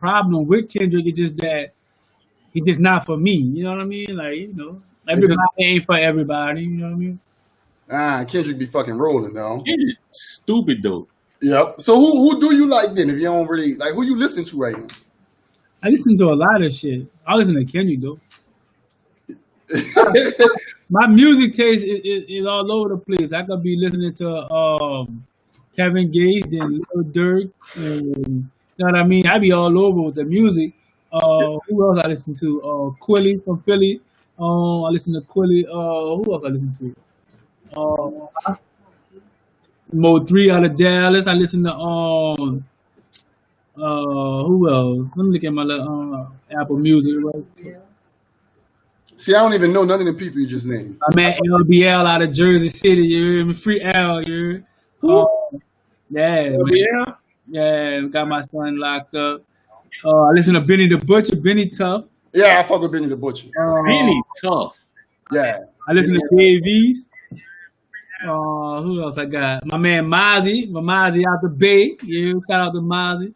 problem with Kendrick is just that he's just not for me. You know what I mean? Like, everybody ain't for everybody. You know what I mean? Kendrick be fucking rolling though. Kendrick stupid though. Yep. So who do you like then? If you don't really like, who you listen to right now? I listen to a lot of shit. I listen to Kendrick though. My music taste is all over the place. I could be listening to Kevin Gates, then Lil Durk, and you know what I mean. I be all over with the music. Who else I listen to? Quilly from Philly. I listen to Quilly. Who else I listen to? Mo 3 out of Dallas. I listen to who else? Let me look at my Apple Music. Right? See, I don't even know none of the people you just named. My man LBL out of Jersey City. You hear me? Free L. You hear me? Yeah. LBL? Yeah, got my son locked up. I listen to Benny the Butcher. Benny Tough. Yeah, I fuck with Benny the Butcher. Benny Tough. Yeah. I listen to KVs. Who else I got? My man Mozzie. My Mozzie out the Bay. Yeah, shout out to Mozzie.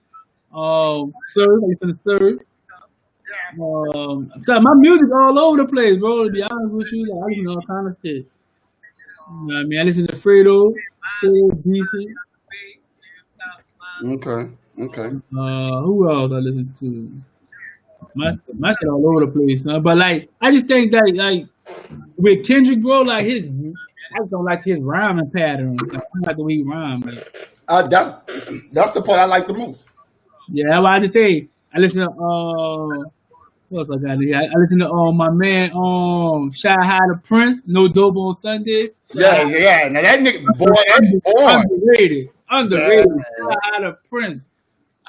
Surf. I listen to Surf. So my music all over the place, bro. To be honest with you, like, I listen to all kind of shit. You know what I mean? I listen to Fredo. Decent. Okay. Who else I listen to? My shit all over the place, man. But like, I just think that like with Kendrick, bro, like I just don't like his rhyming pattern. Like, I don't like the way he rhymes. Like. That's the part I like the most. Yeah, that's why I just say I listen to what else I got here? I listen to my man Shy High the Prince, No Dope on Sundays. Yeah. Now that nigga, boy, underrated. Shy High the Prince.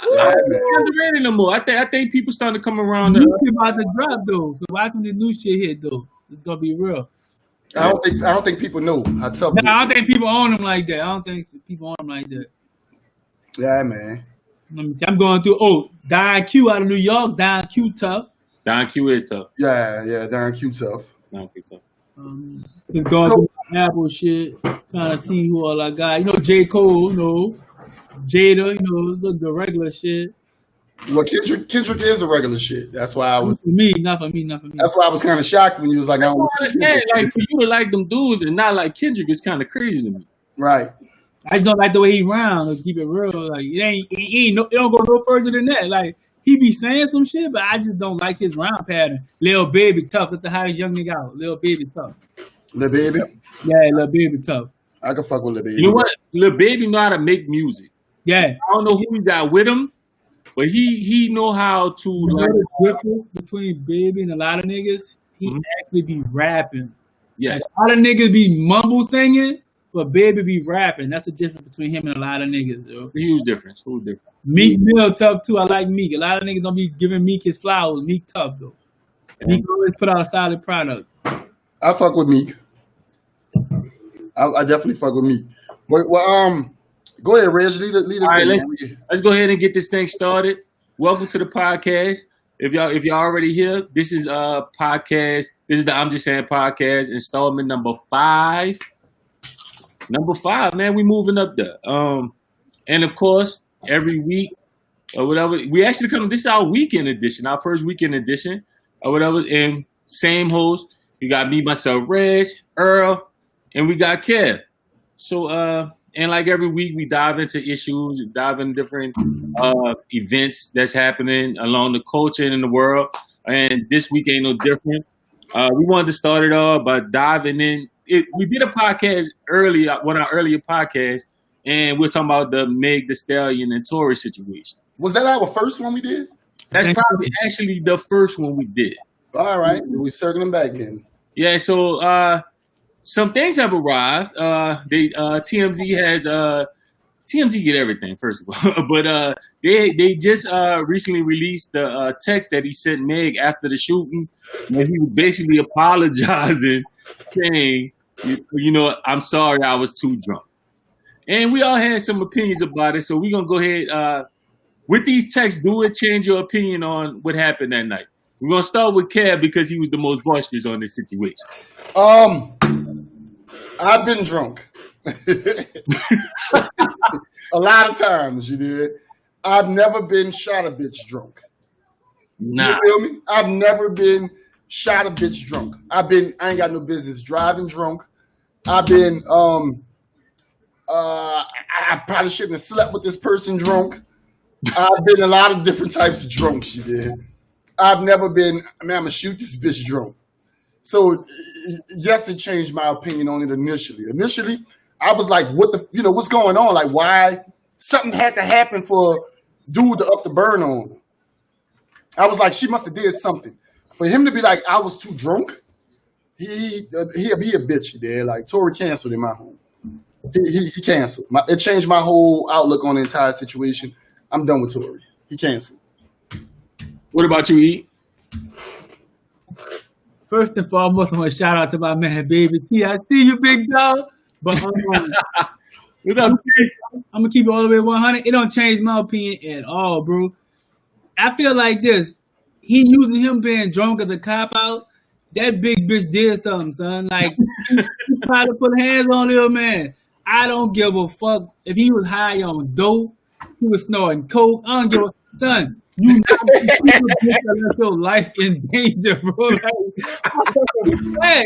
Underrated no more. I think people starting to come around. New shit about to drop though, so why can the new shit hit though? It's gonna be real. I don't think people know. I don't think people own them like that. Yeah, man. Let me see. I'm going through. Don Q out of New York. Don Q tough. Don Q is tough. Yeah. Don Q tough. Just going through Apple shit, trying to see who all I got. You know, J. Cole. You know, Jada. You know, the regular shit. Well, Kendrick is the regular shit. That's why I was. Not for me. That's why I was kind of shocked when you was like, I don't understand. Like for you to like them dudes and not like Kendrick is kind of crazy to me. Right. I just don't like the way he round. To keep it real, like it don't go no further than that. Like he be saying some shit, but I just don't like his round pattern. Lil Baby tough. Let the highest young nigga out. Lil Baby tough. Lil Baby. Yeah, Lil Baby tough. I can fuck with Lil Baby. You know what? Lil Baby know how to make music. Yeah. I don't know who he got with him, but he know how to. You know the difference between Baby and a lot of niggas? He actually be rapping. Yeah. Like, a lot of niggas be mumble singing, but Baby be rapping. That's the difference between him and a lot of niggas, yo. Huge difference. Meek Mill tough too. I like Meek. A lot of niggas don't be giving Meek his flowers. Meek tough though. Yeah. Meek always put out a solid product. I fuck with Meek. I definitely fuck with Meek. But go ahead, Reg. Lead us. All right, let's go ahead and get this thing started. Welcome to the podcast. If y'all already here, this is podcast. This is the I'm Just Saying Podcast, installment number 5. Number 5, man, we moving up there. And of course, every week or whatever, we actually come. This is our weekend edition, our first weekend edition or whatever. And same host, you got me, myself, Reg, Earl, and we got Kev. So, and like every week, we dive into issues, dive into different events that's happening along the culture and in the world. And this week ain't no different. We wanted to start it off by diving in. We did a podcast one of our earlier podcasts, and we're talking about the Meg Thee Stallion and Tory situation. Was that our first one we did? That's probably actually the first one we did. All right, we're circling back in. Yeah, so some things have arrived. TMZ has TMZ get everything, first of all, but they just recently released the text that he sent Meg after the shooting, where he was basically apologizing, saying, you know, I'm sorry, I was too drunk. And we all had some opinions about it, so we're gonna go ahead with these texts. Do it change your opinion on what happened that night? We're gonna start with Kev because he was the most boisterous on this situation. I've been drunk. A lot of times, you did. I've never been shot a bitch drunk. Nah. You feel me? I've never been shot a bitch drunk. I ain't got no business driving drunk. I've been I probably shouldn't have slept with this person drunk. I've been a lot of different types of drunks, you did. I've never been, I'm gonna shoot this bitch drunk. So yes, it changed my opinion on it initially. Initially, I was like, what's going on? Like, why something had to happen for dude to up the burn on her. I was like, she must have did something. For him to be like, I was too drunk, he a bitch there. Like, Tory canceled in my home. He canceled. It changed my whole outlook on the entire situation. I'm done with Tory. He canceled. What about you, E? First and foremost, I want to shout out to my man, Baby T. I see you, big dog. But What's up? I'm going to keep it all the way 100. It don't change my opinion at all, bro. I feel like this. He using him being drunk as a cop-out. That big bitch did something, son. Like, he tried to put hands on little man. I don't give a fuck if he was high on dope. He was snorting coke. I don't give a... Son, you know that your life in danger, bro.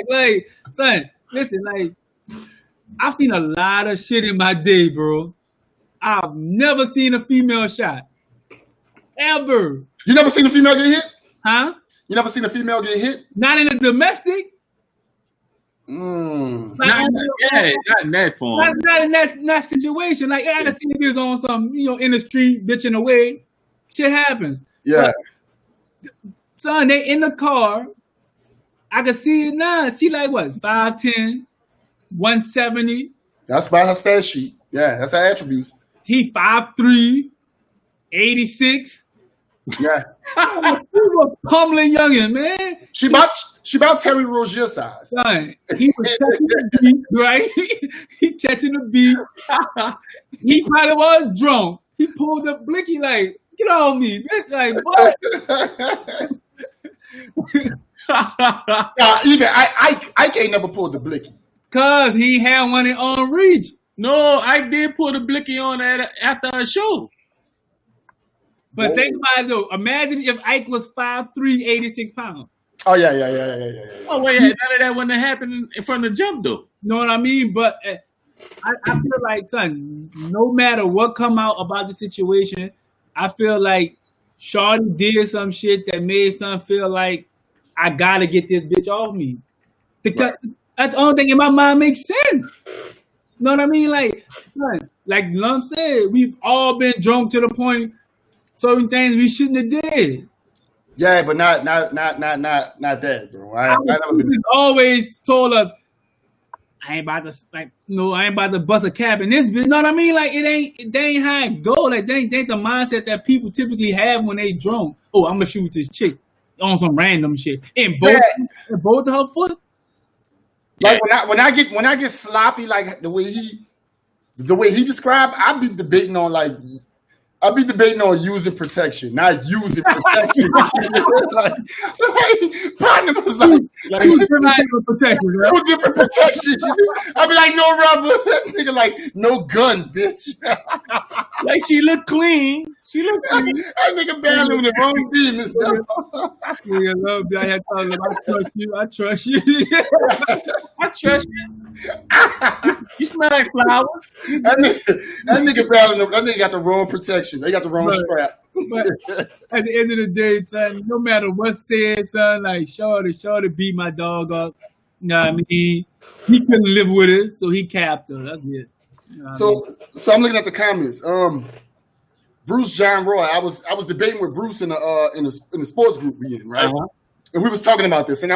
Like, son, listen, like, I've seen a lot of shit in my day, bro. I've never seen a female shot. Ever. You never seen a female get hit? Huh? You never seen a female get hit? Not in a domestic. Like, not in that form. Not in that situation. Like, I can see if it was on some, in the street, bitching away. Shit happens. Yeah. But, son, they in the car. I can see it now. She like, what, 5'10", 170. That's by her stat sheet. Yeah, that's her attributes. He 5'3", 86. Yeah. He was pummeling youngin, man. She about Terry Rozier size. Son, he was catching the beat, right? He catching the beat. He probably was drunk. He pulled up blicky like, get on me, bitch. Like, what? Even I can't never pull the blicky. Cause he had one in on reach. No, I did put a blicky on after a show. But think about it though. Imagine if Ike was 5'3", 86 pounds. Oh yeah. Oh wait, none of that wouldn't have happened from the jump though. Know what I mean? But I feel like, son, no matter what come out about the situation, I feel like Shawty did some shit that made son feel like I gotta get this bitch off me. Because that's the only thing in my mind makes sense. Know what I mean? Like, son, like Lump said, we've all been drunk to the point certain things we shouldn't have did. Yeah, but not that, bro. I never been. Always told us, I ain't about to bust a cap in this bitch. Know what I mean? Like, they ain't how it go. Like, they ain't the mindset that people typically have when they drunk. Oh, I'm gonna shoot this chick on some random shit. And both of her foot. Like when I get sloppy, like the way he described, I'd be debating on using protection, not using protection. like partner was like two different protections. I'd be like, no rubber. Nigga like, no gun, bitch. Like, she looked clean. That nigga battling the wrong team and stuff. Yeah, love you. I had to tell him, I trust you. I trust you. You smell like flowers. That nigga battling them. That nigga got the wrong protection. They got the wrong strap. But at the end of the day, son, no matter what's said, son, like Shorty beat my dog up. You know what I mean? He couldn't live with it, so he capped her. That's it. You know so I'm looking at the comments. Bruce John Roy. I was debating with Bruce in the sports group we in, right? Uh-huh. And we was talking about this, and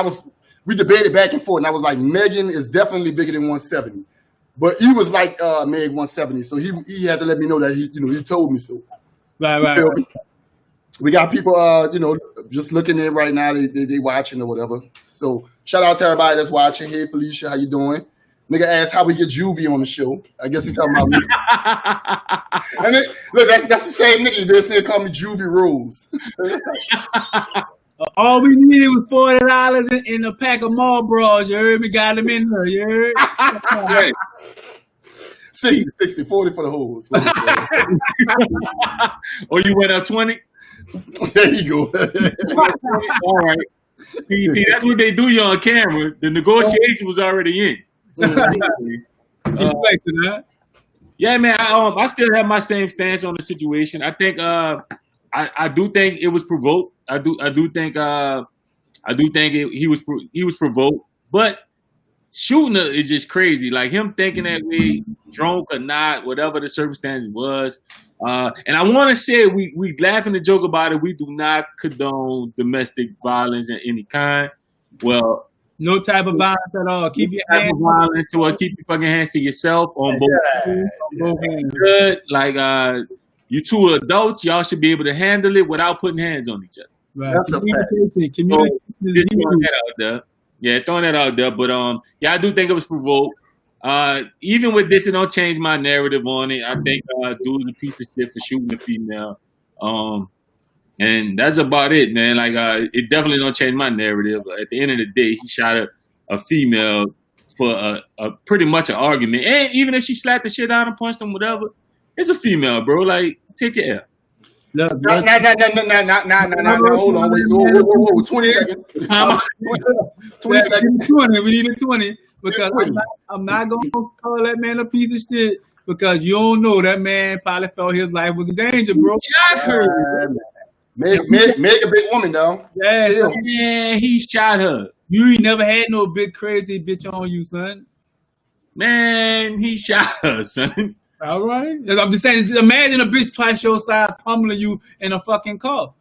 we debated back and forth, and I was like, Megan is definitely bigger than 170. But he was like Meg 170, so he had to let me know that he told me so. Right. We got people just looking in right now, they watching or whatever. So shout out to everybody that's watching. Hey Felicia, how you doing? Nigga asked how we get Juvie on the show. I guess he's talking about me. And look, that's the same nigga. They still call me Juvie Rose. All we needed was $40 in a pack of Marlboros. You heard me? Got them in there. You heard? Right. 60, 40 for the hoes. Or you went up 20? There you go. All right. See, that's what they do you on camera. The negotiation was already in. Yeah, man. I still have my same stance on the situation. I think I do think it was provoked. I do think he was provoked. But shooting her is just crazy. Like him thinking that way, drunk or not, whatever the circumstance was. And I want to say we laugh and joke about it. We do not condone domestic violence in any kind. Well, no type of violence at all. Keep your hands violence to keep your fucking hands to yourself on both hands. Good. Like you two adults, y'all should be able to handle it without putting hands on each other. Right. That's a fact. Communication is just throwing that out there. Yeah, throwing that out there. But yeah, I do think it was provoked. Even with this, it don't change my narrative on it. I think dude's a piece of shit for shooting a female. And that's about it, man. Like it definitely don't change my narrative. At the end of the day, he shot a female for a pretty much an argument. And even if she slapped the shit out and punched him, whatever, it's a female, bro. Like, take your L. No, hold on, wait, 20 seconds. 20 seconds. 20. We need a 20 because I'm not gonna call that man a piece of shit because you don't know that man probably felt his life was in danger, bro. Shot her. Meg a big woman, though. Yeah, he shot her. You ain't never had no big crazy bitch on you, son. Man, he shot her, son. All right. I'm just saying, imagine a bitch twice your size pummeling you in a fucking car.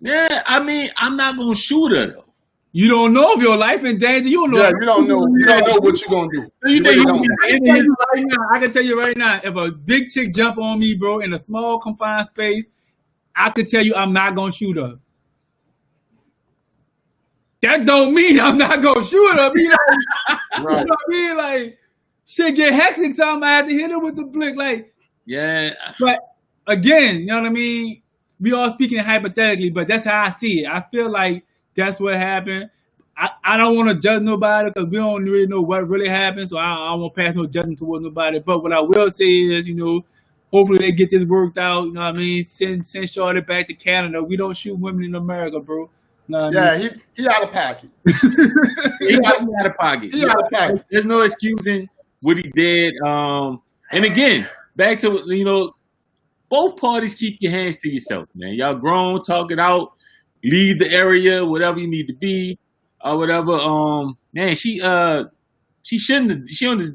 Yeah, I mean, I'm not going to shoot her, though. You don't know if your life in danger. You don't know. Yeah, you don't know. You don't know what you're going to do. I can tell you right now, if a big chick jump on me, bro, in a small confined space, I could tell you I'm not going to shoot her. That don't mean I'm not going to shoot her. Be like, right. You know what I mean? Like, shit get hectic, so I'm gonna have to hit her with the blick, like. Yeah. But again, you know what I mean? We all speaking hypothetically, but that's how I see it. I feel like that's what happened. I don't want to judge nobody because we don't really know what really happened, so I won't pass no judgment towards nobody. But what I will say is, you know, hopefully they get this worked out. You know what I mean? Send Shorty back to Canada. We don't shoot women in America, bro. Know what I mean? He out of pocket. He out of pocket. He out of pocket. There's no excusing what he did. And again, back to, you know, both parties keep your hands to yourself, man. Y'all grown, talk it out, leave the area, whatever you need to be, or whatever. Man, she shouldn't.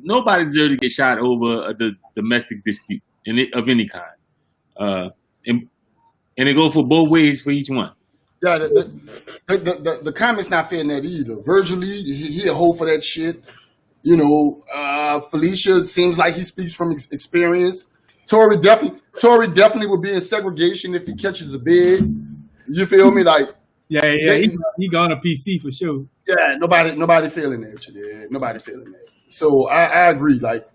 Nobody deserves to get shot over the domestic dispute of any kind. And it go for both ways for each one. Yeah, the comment's not fair in that either. Virtually, he a hoe for that shit. You know, Felicia seems like he speaks from experience. Tory definitely would be in segregation if he catches a bid. You feel me? Like, yeah, he gone to PC for sure. Yeah, nobody feeling that shit. Yeah, nobody feeling that. So I agree. Like,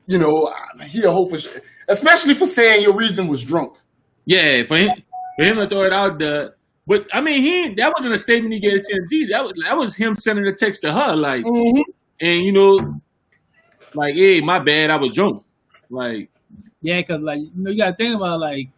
you know, he a hoe for shit, especially for saying your reason was drunk. Yeah, for him to throw it out there. But I mean, that wasn't a statement he gave to TMZ. That was him sending a text to her, like, and you know, like, hey, my bad, I was drunk. Like, yeah, because like, you know, you gotta think about, like,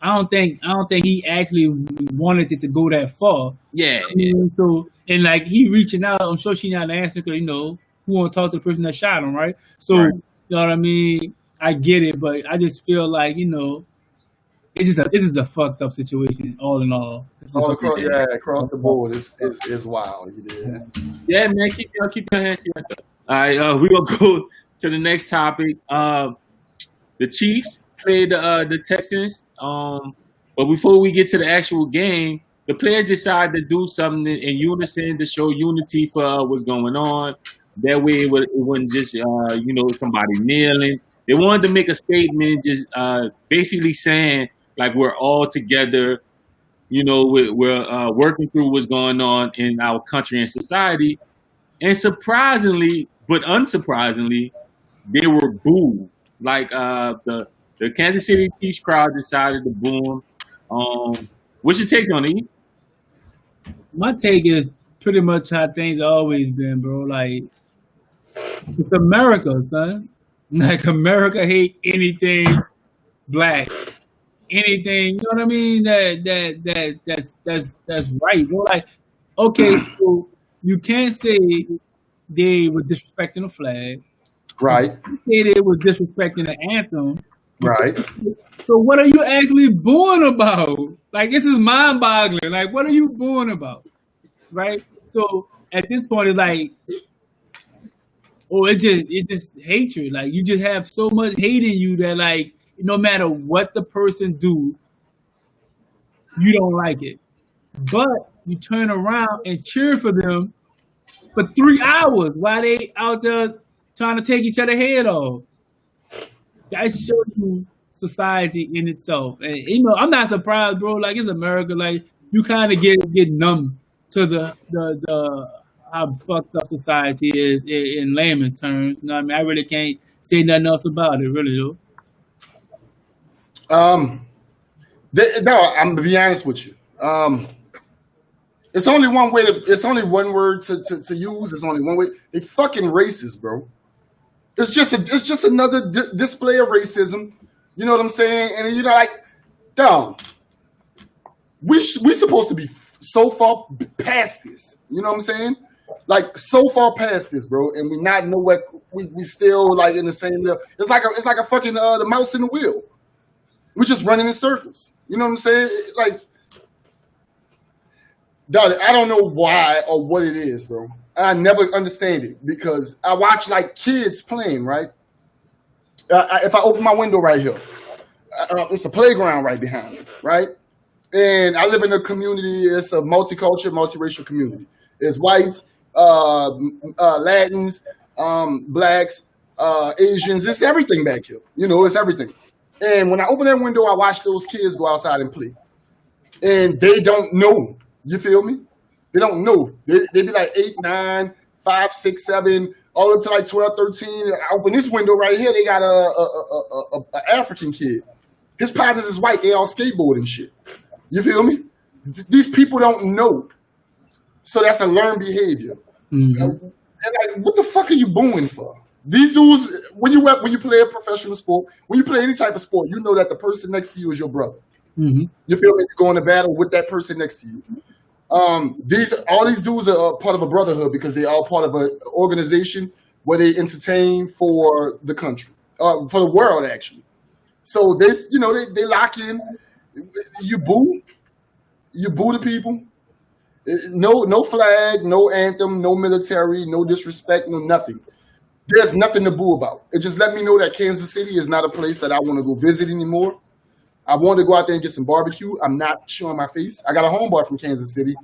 I don't think he actually wanted it to go that far. Yeah. I mean, so, and like, he reaching out, I'm sure she not answering because, you know, who want to talk to the person that shot him, right? So, right. You know what I mean? I get it, but I just feel like, you know, it's just a fucked up situation, all in all. Across the board, it's wild. Yeah, man, keep your hands to yourself. All right, we're gonna go to the next topic. The Chiefs played the Texans. But before we get to the actual game, the players decided to do something in unison to show unity for what's going on. That way, it wasn't just you know, somebody kneeling. They wanted to make a statement, just basically saying, like, we're all together, you know, we're working through what's going on in our country and society. And surprisingly, but unsurprisingly, they were booed. Like the Kansas City Chiefs crowd decided to boo them. What's your take on it? My take is pretty much how things always been, bro. Like, it's America, son. Like, America hate anything black. anything. You know what I mean? That's right, bro. Like, okay, so you can't say they were disrespecting the flag. Right. You say they were disrespecting the anthem. Right. So what are you actually booing about? Like, this is mind-boggling. Like, what are you booing about? Right? So at this point, it's like, oh, it's just hatred. Like, you just have so much hate in you that, like, no matter what the person do, you don't like it. But you turn around and cheer for them for 3 hours while they out there trying to take each other head off. That shows you society in itself. And, you know, I'm not surprised, bro. Like, it's America. Like, you kind of get numb to the how fucked up society is in layman terms. You know what I mean? I really can't say nothing else about it, really, though. No, I'm gonna be honest with you. It's only one way it's only one word to use. It's only one way. They fucking racist, bro. It's just another display of racism. You know what I'm saying? And you know, like, dumb. We supposed to be so far past this. You know what I'm saying? Like, so far past this, bro. And we not know what we still like in the same level. It's like a fucking the mouse in the wheel. We're just running in circles. You know what I'm saying? Like, dog, I don't know why or what it is, bro. I never understand it because I watch like kids playing, right? If I open my window right here, it's a playground right behind me, right? And I live in a community. It's a multicultural, multiracial community. It's whites, Latins, blacks, Asians. It's everything back here. You know, it's everything. And when I open that window, I watch those kids go outside and play. And they don't know. You feel me? They don't know. They be like 8, 9, 5, 6, 7, all up to like 12, 13. I open this window right here. They got a African kid. His partners is white. They all skateboard and shit. You feel me? These people don't know. So that's a learned behavior. Mm-hmm. And like, what the fuck are you booing for? These dudes, when you play a professional sport, when you play any type of sport, you know that the person next to you is your brother. Mm-hmm. You feel me? You go into battle with that person next to you. All these dudes are part of a brotherhood because they're all part of an organization where they entertain for the country, for the world actually. So they lock in. You boo the people. No flag, no anthem, no military, no disrespect, no nothing. There's nothing to boo about. It just let me know that Kansas City is not a place that I want to go visit anymore. I want to go out there and get some barbecue. I'm not showing my face. I got a homeboy from Kansas City.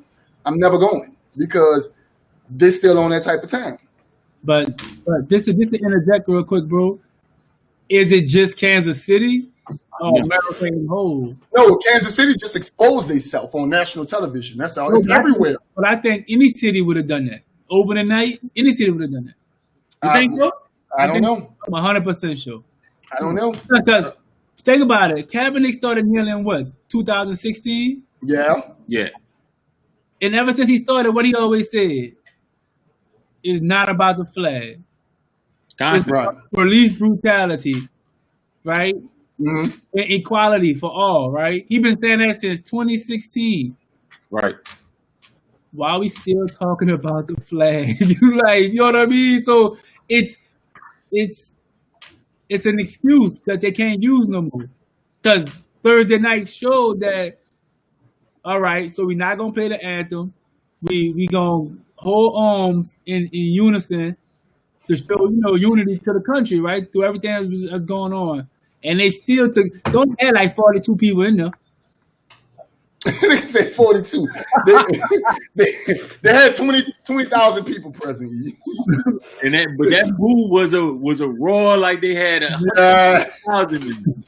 I'm never going because they're still on that type of time. But just to interject real quick, bro, is it just Kansas City or America in whole? No, Kansas City just exposed themselves on national television. That's all. It's everywhere. But I think any city would have done that. Opening night, any city would have done that. You think so? I don't know. I'm 100% sure. I don't know. Because think about it. Kaepernick started kneeling in what, 2016? Yeah. And ever since he started, what he always said is not about the flag. It's right. Police brutality, right? Mm-hmm. And equality for all, right? He's been saying that since 2016. Right. Why are we still talking about the flag? You know what I mean? So it's an excuse that they can't use no more. Because Thursday night showed that, all right, so we're not going to play the anthem. We going to hold arms in unison to show, unity to the country, right? Through everything that's going on. And they still don't have like 42 people in there. They said 42. They had 20,000 people present. And that boo was a roar like they had 100,000.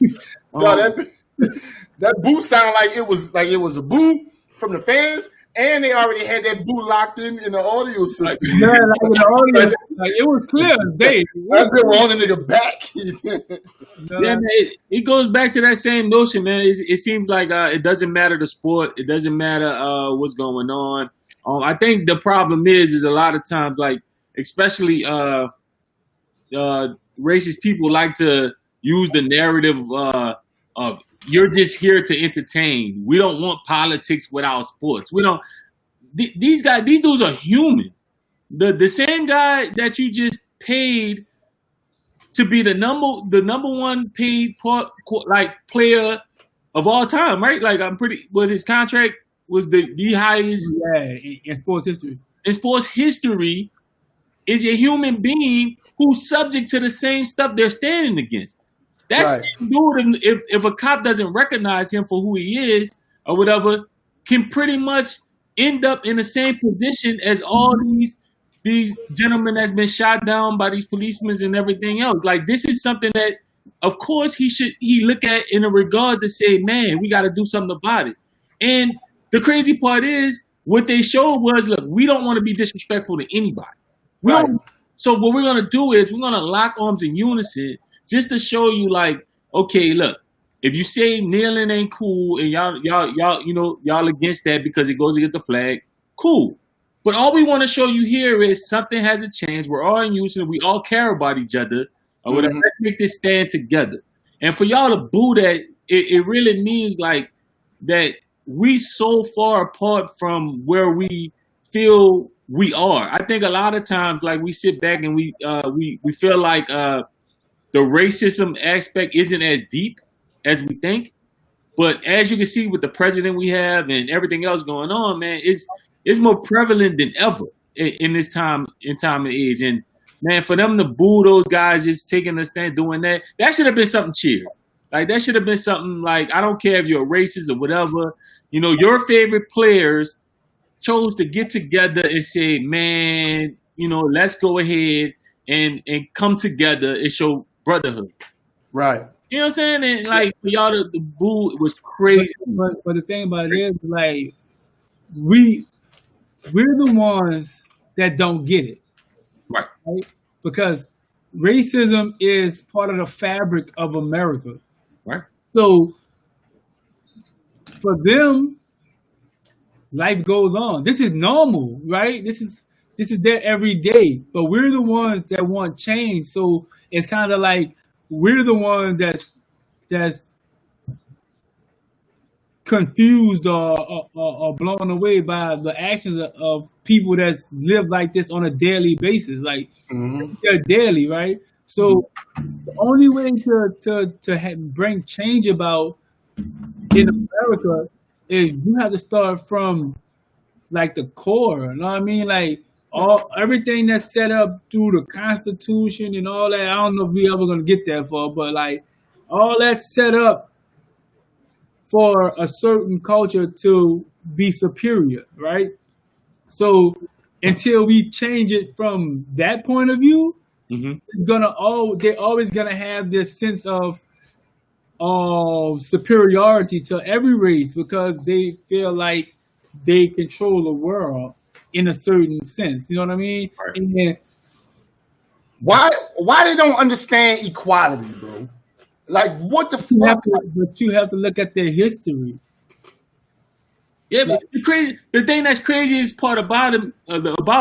That boo sounded like it was a boo from the fans, and they already had that boo locked in the audio system. It was clear as day. That's been on the nigga back. Yeah, man, it goes back to that same notion, man. It seems like it doesn't matter the sport. It doesn't matter what's going on. I think the problem is a lot of times, like, especially racist people like to use the narrative of you're just here to entertain. We don't want politics without sports. We don't. These dudes are human. The same guy that you just paid to be the number one paid player of all time, right? Like his contract was the highest. Yeah, in sports history. In sports history, is a human being who's subject to the same stuff they're standing against. That same dude, if a cop doesn't recognize him for who he is or whatever, can pretty much end up in the same position as all these gentlemen that's been shot down by these policemen and everything else. Like, this is something that, of course, he look at in a regard to say, man, we got to do something about it. And the crazy part is, what they showed was, look, we don't want to be disrespectful to anybody. So what we're going to do is we're going to lock arms in unison just to show you, like, okay, look, if you say kneeling ain't cool and y'all against that because it goes against the flag, cool. But all we want to show you here is something has a chance. We're all in unison. We all care about each other. Or whatever. Let's make this stand together. And for y'all to boo that, it really means like that we so far apart from where we feel we are. I think a lot of times, like, we sit back and we feel like the racism aspect isn't as deep as we think. But as you can see with the president we have and everything else going on, man, it's more prevalent than ever in this time and age. And man, for them to boo those guys just taking a stand doing that should have been something cheery. Like, that should have been something like, I don't care if you're a racist or whatever, your favorite players chose to get together and say, man, let's go ahead and come together and show brotherhood. Right. You know what I'm saying? And like, for y'all the boo, it was crazy. But the thing about it is, like, we're the ones that don't get it. Right? Because racism is part of the fabric of America. Right. So for them, life goes on. This is normal, right? This is their every day. But we're the ones that want change. So it's kind of like we're the ones that's confused or blown away by the actions of people that live like this on a daily basis. Like, they're daily, right? So the only way to bring change about in America is you have to start from, like, the core. You know what I mean? Like, everything that's set up through the Constitution and all that. I don't know if we ever gonna get that far, but like, all that's set up for a certain culture to be superior, right? So until we change it from that point of view, they're always gonna have this sense of superiority to every race because they feel like they control the world in a certain sense. You know what I mean? Right. And why they don't understand equality, bro? Like, what the fuck? But you have to look at their history. Yeah, but the thing that's crazy is part about it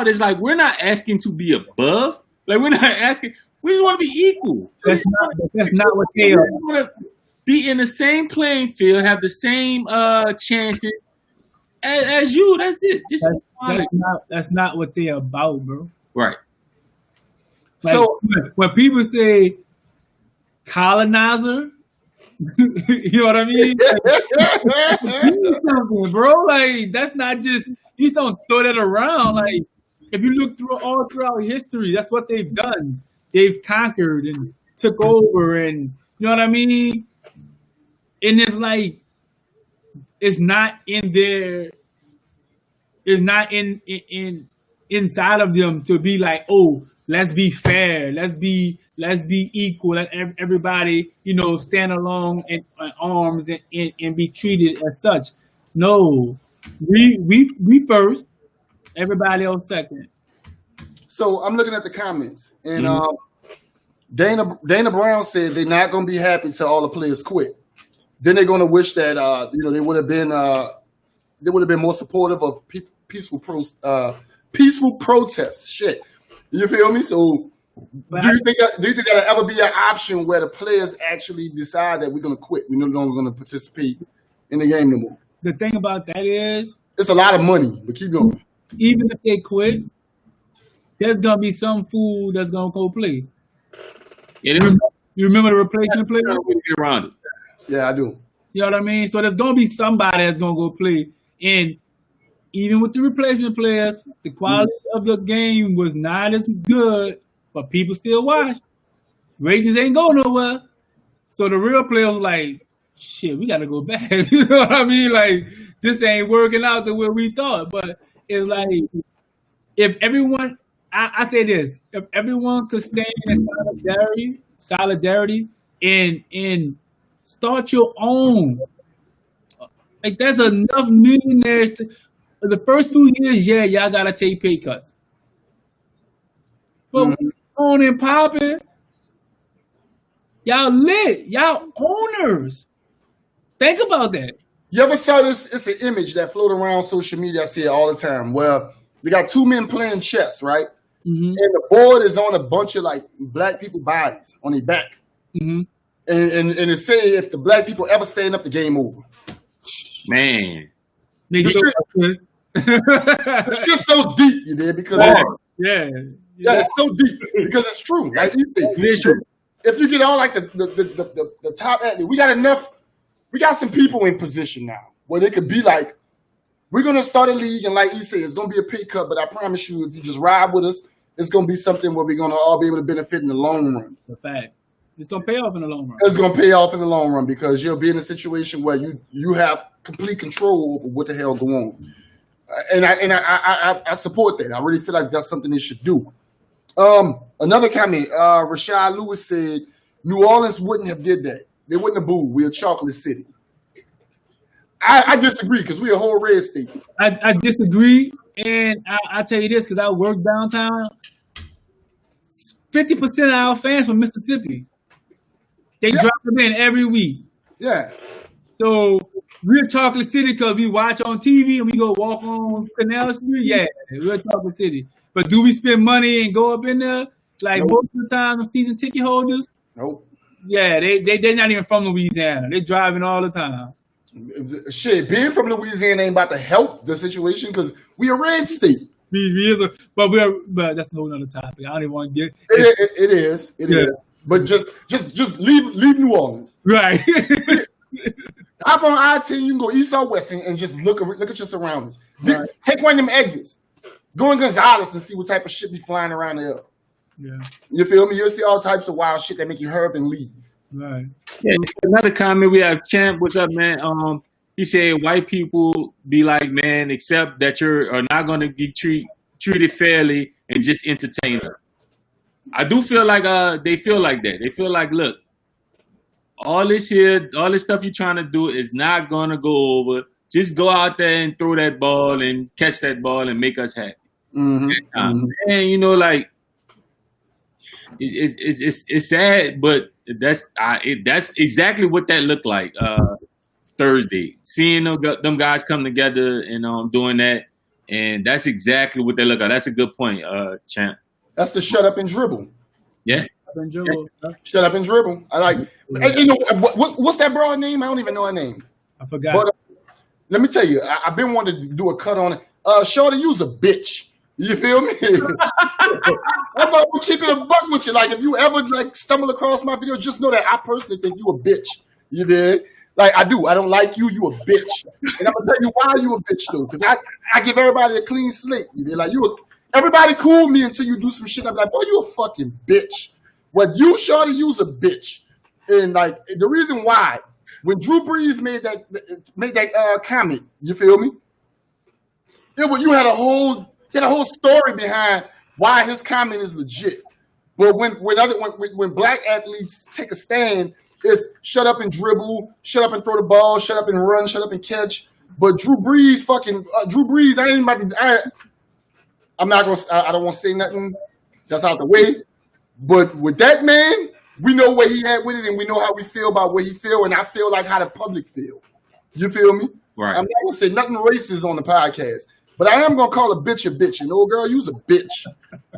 is, like, we're not asking to be above. Like, we're not asking. We just want to be equal. That's not what they are. We want to be in the same playing field, have the same chances as you. That's it. That's not what they're about, bro. Right. Like, so when people say colonizer, you know what I mean? Do something, bro. Like, that's not just, you just don't throw that around. Like, if you look all throughout history, that's what they've done. They've conquered and took over, and you know what I mean? And it's like, it's not in their, it's not in inside of them to be like, oh, let's be fair, let's be equal, let everybody, stand along in arms and be treated as such. No, we first, everybody else second. So I'm looking at the comments, and Dana Brown said they're not going to be happy till all the players quit. Then they're going to wish that they would have been more supportive of peaceful protests. Shit, you feel me? So But Do you think that'll ever be an option where the players actually decide that we're gonna quit? We're no longer gonna participate in the game no more. the thing about that is, It's a lot of money, but keep going. even if they quit, there's gonna be some fool that's gonna go play. It is You remember the replacement players? get around it. Yeah, I do. You know what I mean? So there's gonna be somebody that's gonna go play. And even with the replacement players, the quality of the game was not as good, but people still watched. Ratings ain't going nowhere. So the real players was like, shit, we gotta go back. You know what I mean? Like, this ain't working out the way we thought. But it's like, if everyone, I say this, if everyone could stand in solidarity and start your own. Like, there's enough millionaires. The first 2 years, yeah, y'all gotta take pay cuts. But on and popping, y'all lit, y'all owners. Think about that. You ever saw this? It's an image that float around social media. I see it all the time. Where you got two men playing chess, right? Mm-hmm. And the board is on a bunch of like black people bodies on their back. Mm-hmm. And it say if the black people ever stand up, the game over. Man. Nigga, It's just so deep, you did, because yeah, it's so deep because it's true. Like you think, It is true. if you get all like the top athlete, we got some people in position now where they could be like, we're gonna start a league, and like you said, it's gonna be a pay cut, but I promise you, if you just ride with us, it's gonna be something where we're gonna all be able to benefit in the long run. the fact. It's gonna pay off in the long run. It's gonna pay off in the long run because you'll be in a situation where you have complete control over what the hell go on. And I support that. I really feel like that's something they should do. Another comment, Rashad Lewis said, New Orleans wouldn't have did that. They wouldn't have booed. We're a chocolate city. I disagree because we're a whole red state. I disagree, and I tell you this because I work downtown. 50% of our fans from Mississippi. They drop them in every week. Yeah. So we're Chocolate City because we watch on TV and we go walk on Canal Street. Yeah, we're Chocolate City. But do we spend money and go up in there like most of the time? The season ticket holders. Nope. Yeah, they're not even from Louisiana. They're driving all the time. Shit, being from Louisiana ain't about to help the situation because we a red state. But that's a whole other topic. I don't even want to get It is. But just leave New Orleans. right. Hop on I-10, you can go east or west and just look at your surroundings. Right. Take one of them exits. Go in Gonzales and see what type of shit be flying around there. Yeah. You feel me? You'll see all types of wild shit that make you hurry and leave. Right. Yeah, another comment we have, Champ, what's up, man? He said white people be like, man, accept that you're not going to be treated fairly and just entertain them. I do feel like they feel like that. They feel like, look, all this stuff you're trying to do is not going to go over. Just go out there and throw that ball and catch that ball and make us happy. Mm-hmm. And, you know, like, it's sad, but that's exactly what that looked like Thursday. Seeing them guys come together and doing that, and that's exactly what they look like. That's a good point, Champ. That's the shut up and dribble. Yeah. Shut up and dribble. I like. And, you know what's that broad name? I don't even know her name. I forgot. But let me tell you, I've been wanting to do a cut on it. Shorty, you's a bitch. You feel me? I'm about to keep it a buck with you. Like, if you ever like stumble across my video, just know that I personally think you a bitch. You did? Like, I do. I don't like you. You a bitch. And I'm gonna tell you why you a bitch though. Because I give everybody a clean slate. You did? Like, everybody cool me until you do some shit. I'm like, boy, you a fucking bitch. What you, Shorty, you's a bitch. And like, the reason why, when Drew Brees made that comment, you feel me? You had a whole story behind why his comment is legit. But when black athletes take a stand, it's shut up and dribble, shut up and throw the ball, shut up and run, shut up and catch. But Drew Brees, I don't want to say nothing. That's out the way. But with that man, we know where he at with it, and we know how we feel about where he feel, and I feel like how the public feel. You feel me? Right. I'm not gonna say nothing racist on the podcast, But I am gonna call a bitch. And old girl, you's a bitch.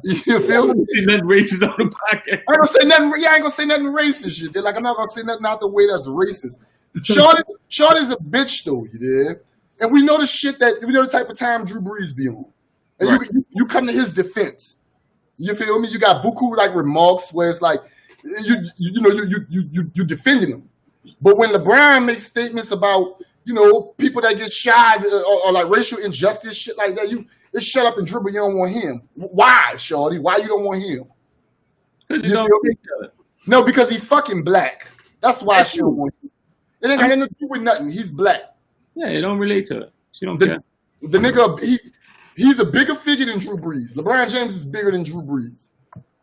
You feel me? Nothing racist on the podcast. I ain't gonna say nothing. Yeah, I ain't gonna say nothing racist. You did. Like I'm not gonna say nothing out the way that's racist. Shorty's a bitch though. You did. And we know the shit that we know the type of time Drew Brees be on. And Right. you come to his defense. You feel me? You got buku like remarks where it's like you defending him. But when LeBron makes statements about people that get shot or like racial injustice, shit like that, it's shut up and dribble. You don't want him. Why, shorty? Why you don't want him? Because you don't think of it. No, because he fucking black. That's why she don't want him. It ain't got nothing to do with nothing. He's black. Yeah, it don't relate to it. She don't care. The nigga, he's a bigger figure than Drew Brees. LeBron James is bigger than Drew Brees.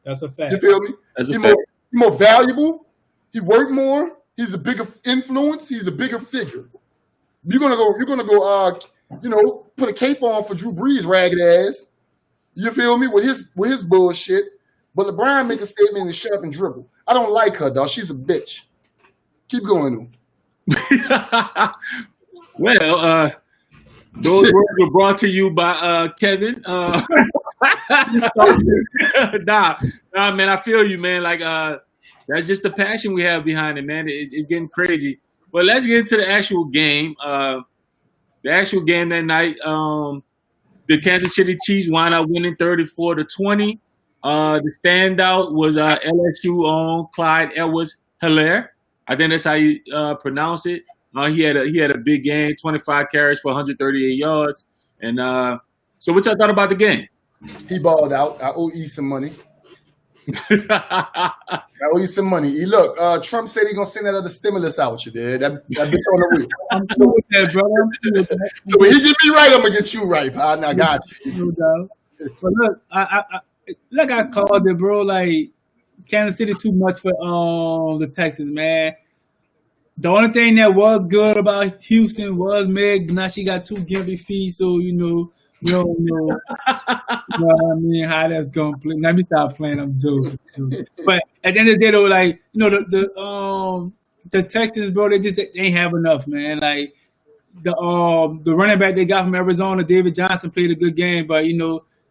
That's a fact. You feel me? That's a fact. He's more valuable. He worked more. He's a bigger influence. He's a bigger figure. You're gonna go. Put a cape on for Drew Brees, ragged ass. You feel me? With his bullshit. But LeBron make a statement and shut up and dribble. I don't like her, dog. She's a bitch. Keep going, though. Well, those words were brought to you by Kevin. Nah, man, I feel you, man. Like, that's just the passion we have behind it, man. It's getting crazy. But let's get into the actual game. The actual game that night, the Kansas City Chiefs wound up winning 34-20. The standout was LSU on Clyde Edwards-Helaire. I think that's how you pronounce it. He had a big game, 25 carries for 138 yards. And so what y'all thought about the game? He balled out. I owe E some money. I owe you some money. Look, Trump said he's gonna send that other stimulus out. You did that bitch on the way. I'm cool with that, brother. So when he get me right, I'm gonna get you right, partner. I got you. No doubt. But look, I called it, bro. Like Kansas City too much for the Texans, man. The only thing that was good about Houston was Meg. Now she got 2 gimpy feet, so we don't know. What I mean, how that's gonna play. Let me stop playing. I'm joking. But at the end of the day, though, like the Texans, bro, they ain't have enough, man. Like the running back they got from Arizona, David Johnson, played a good game, but they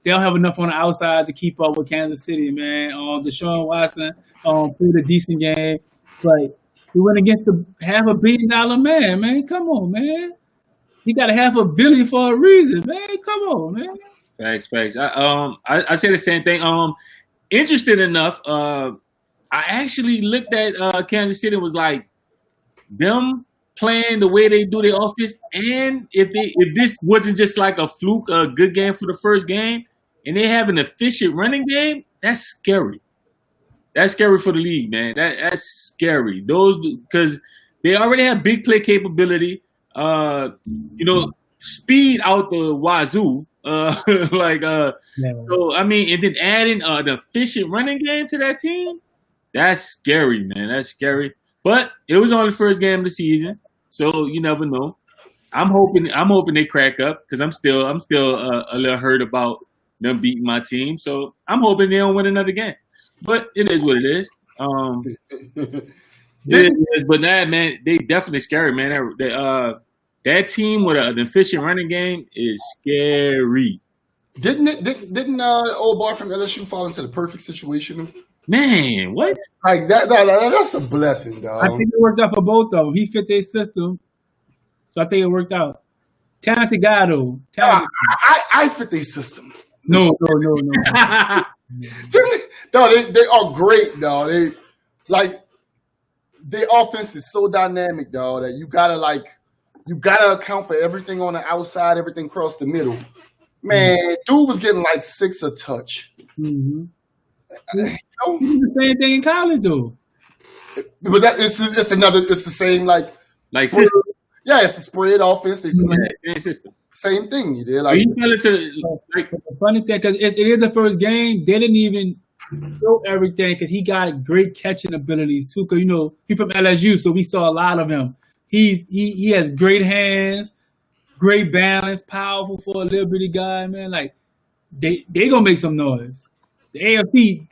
don't have enough on the outside to keep up with Kansas City, man. Deshaun Watson played a decent game, but he went against the $500 million man. Man, come on, man. He got $500 million for a reason, man. Come on, man. Thanks. I say the same thing. Interesting enough, I actually looked at Kansas City and was like, them playing the way they do their offense, and if this wasn't just like a fluke, a good game for the first game, and they have an efficient running game, that's scary. That's scary for the league, man. That's scary. Because they already have big play capability. Speed out the wazoo. So I mean, and then adding an efficient running game to that team, that's scary, man. That's scary. But it was only the first game of the season, so you never know. I'm hoping they crack up because I'm still a little hurt about them beating my team. So I'm hoping they don't win another game. But it is what it is. But man, they definitely scary, man. That team with an efficient running game is scary. Didn't old boy from LSU fall into the perfect situation? Man, what? Like that's a blessing, dog. I think it worked out for both of them. He fit their system, so I think it worked out. Talented guy, though. I fit their system. No. No, they are great, dog. Their offense is so dynamic, dog, that you gotta account for everything on the outside, everything across the middle. Man, dude was getting like 6 a touch. Mm-hmm. He did the same thing in college, though. But it's the same spread, yeah, it's a spread offense. They same thing. You did the funny thing, because it is the first game, they didn't even show everything because he got great catching abilities too. Because he's from LSU, so we saw a lot of him. He has great hands, great balance, powerful for a little bitty guy, man. Like they gonna make some noise. The AFC